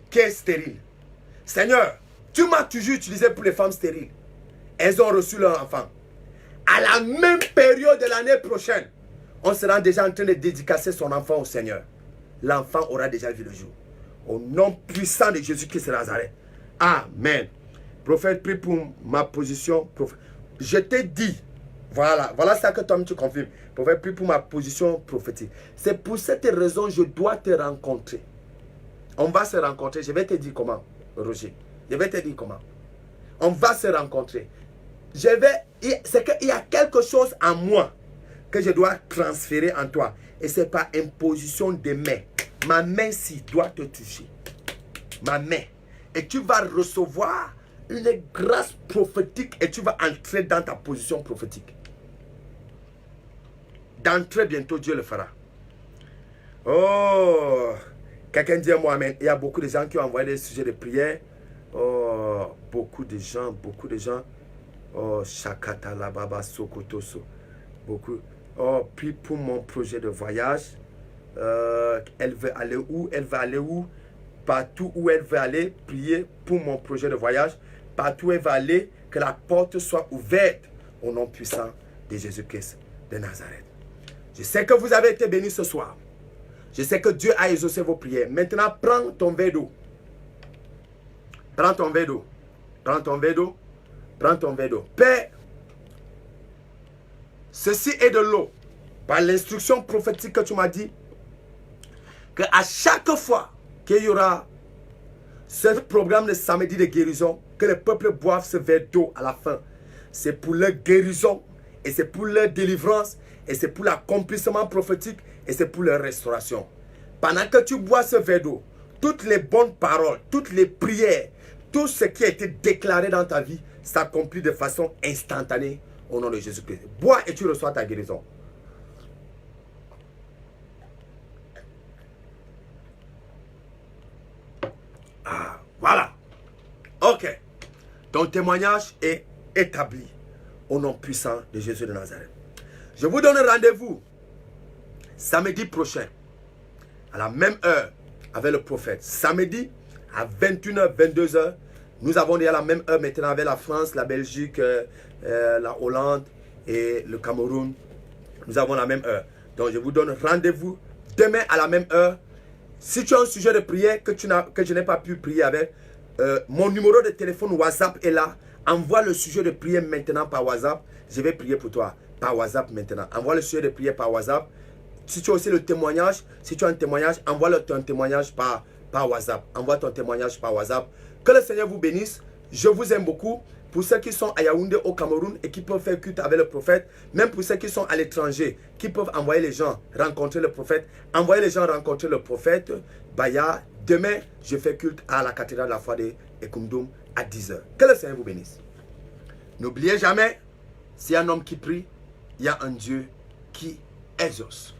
qui est stérile. Seigneur, tu m'as toujours utilisé pour les femmes stériles. Elles ont reçu leur enfant. À la même période de l'année prochaine, on sera déjà en train de dédicacer son enfant au Seigneur. L'enfant aura déjà vu le jour. Au nom puissant de Jésus-Christ de Nazareth. Amen. Prophète, prie pour ma position. Je t'ai dit, voilà ça que toi tu confirmes. Prophète, prie pour ma position prophétique. C'est pour cette raison que je dois te rencontrer. On va se rencontrer. Je vais te dire comment, Roger. Je vais te dire comment. On va se rencontrer. C'est qu'il y a quelque chose en moi que je dois transférer en toi. Et c'est par imposition de main. Ma main ci doit te toucher. Ma main. Et tu vas recevoir une grâce prophétique et tu vas entrer dans ta position prophétique. D'entrer bientôt, Dieu le fera. Oh, quelqu'un dit à moi, amen. Il y a beaucoup de gens qui ont envoyé des sujets de prière. Oh, beaucoup de gens. Oh, Shakatala Baba Sokotoso. Beaucoup. Oh, puis pour mon projet de voyage. Elle veut aller où? Elle va aller où? Partout où elle veut aller, prier pour mon projet de voyage. Partout où elle va aller, que la porte soit ouverte au nom puissant de Jésus-Christ de Nazareth. Je sais que vous avez été bénis ce soir. Je sais que Dieu a exaucé vos prières. Maintenant, prends ton verre d'eau. Prends ton verre d'eau. Prends ton verre d'eau. Prends ton verre d'eau. Père, ceci est de l'eau. Par l'instruction prophétique que tu m'as dit, que à chaque fois qu'il y aura ce programme de samedi de guérison, que le peuple boive ce verre d'eau à la fin. C'est pour leur guérison, et c'est pour leur délivrance, et c'est pour l'accomplissement prophétique, et c'est pour leur restauration. Pendant que tu bois ce verre d'eau, toutes les bonnes paroles, toutes les prières, tout ce qui a été déclaré dans ta vie s'accomplit de façon instantanée au nom de Jésus-Christ. Bois et tu reçois ta guérison. Voilà. Ok. Ton témoignage est établi au nom puissant de Jésus de Nazareth. Je vous donne rendez-vous samedi prochain à la même heure avec le prophète. Samedi à 21h, 22h. Nous avons déjà la même heure maintenant avec la France, la Belgique, la Hollande et le Cameroun. Nous avons la même heure. Donc je vous donne rendez-vous demain à la même heure. Si tu as un sujet de prière que je n'ai pas pu prier avec, mon numéro de téléphone WhatsApp est là. Envoie le sujet de prière maintenant par WhatsApp. Je vais prier pour toi par WhatsApp maintenant. Envoie le sujet de prière par WhatsApp. Si tu as aussi le témoignage, si tu as un témoignage, envoie ton témoignage par WhatsApp. Envoie ton témoignage par WhatsApp. Que le Seigneur vous bénisse. Je vous aime beaucoup. Pour ceux qui sont à Yaoundé au Cameroun et qui peuvent faire culte avec le prophète, même pour ceux qui sont à l'étranger, qui peuvent envoyer les gens rencontrer le prophète, envoyer les gens rencontrer le prophète, Bayard. Demain, je fais culte à la cathédrale de la foi de Ekumdum à 10h. Que le Seigneur vous bénisse. N'oubliez jamais, s'il y a un homme qui prie, il y a un Dieu qui exauce.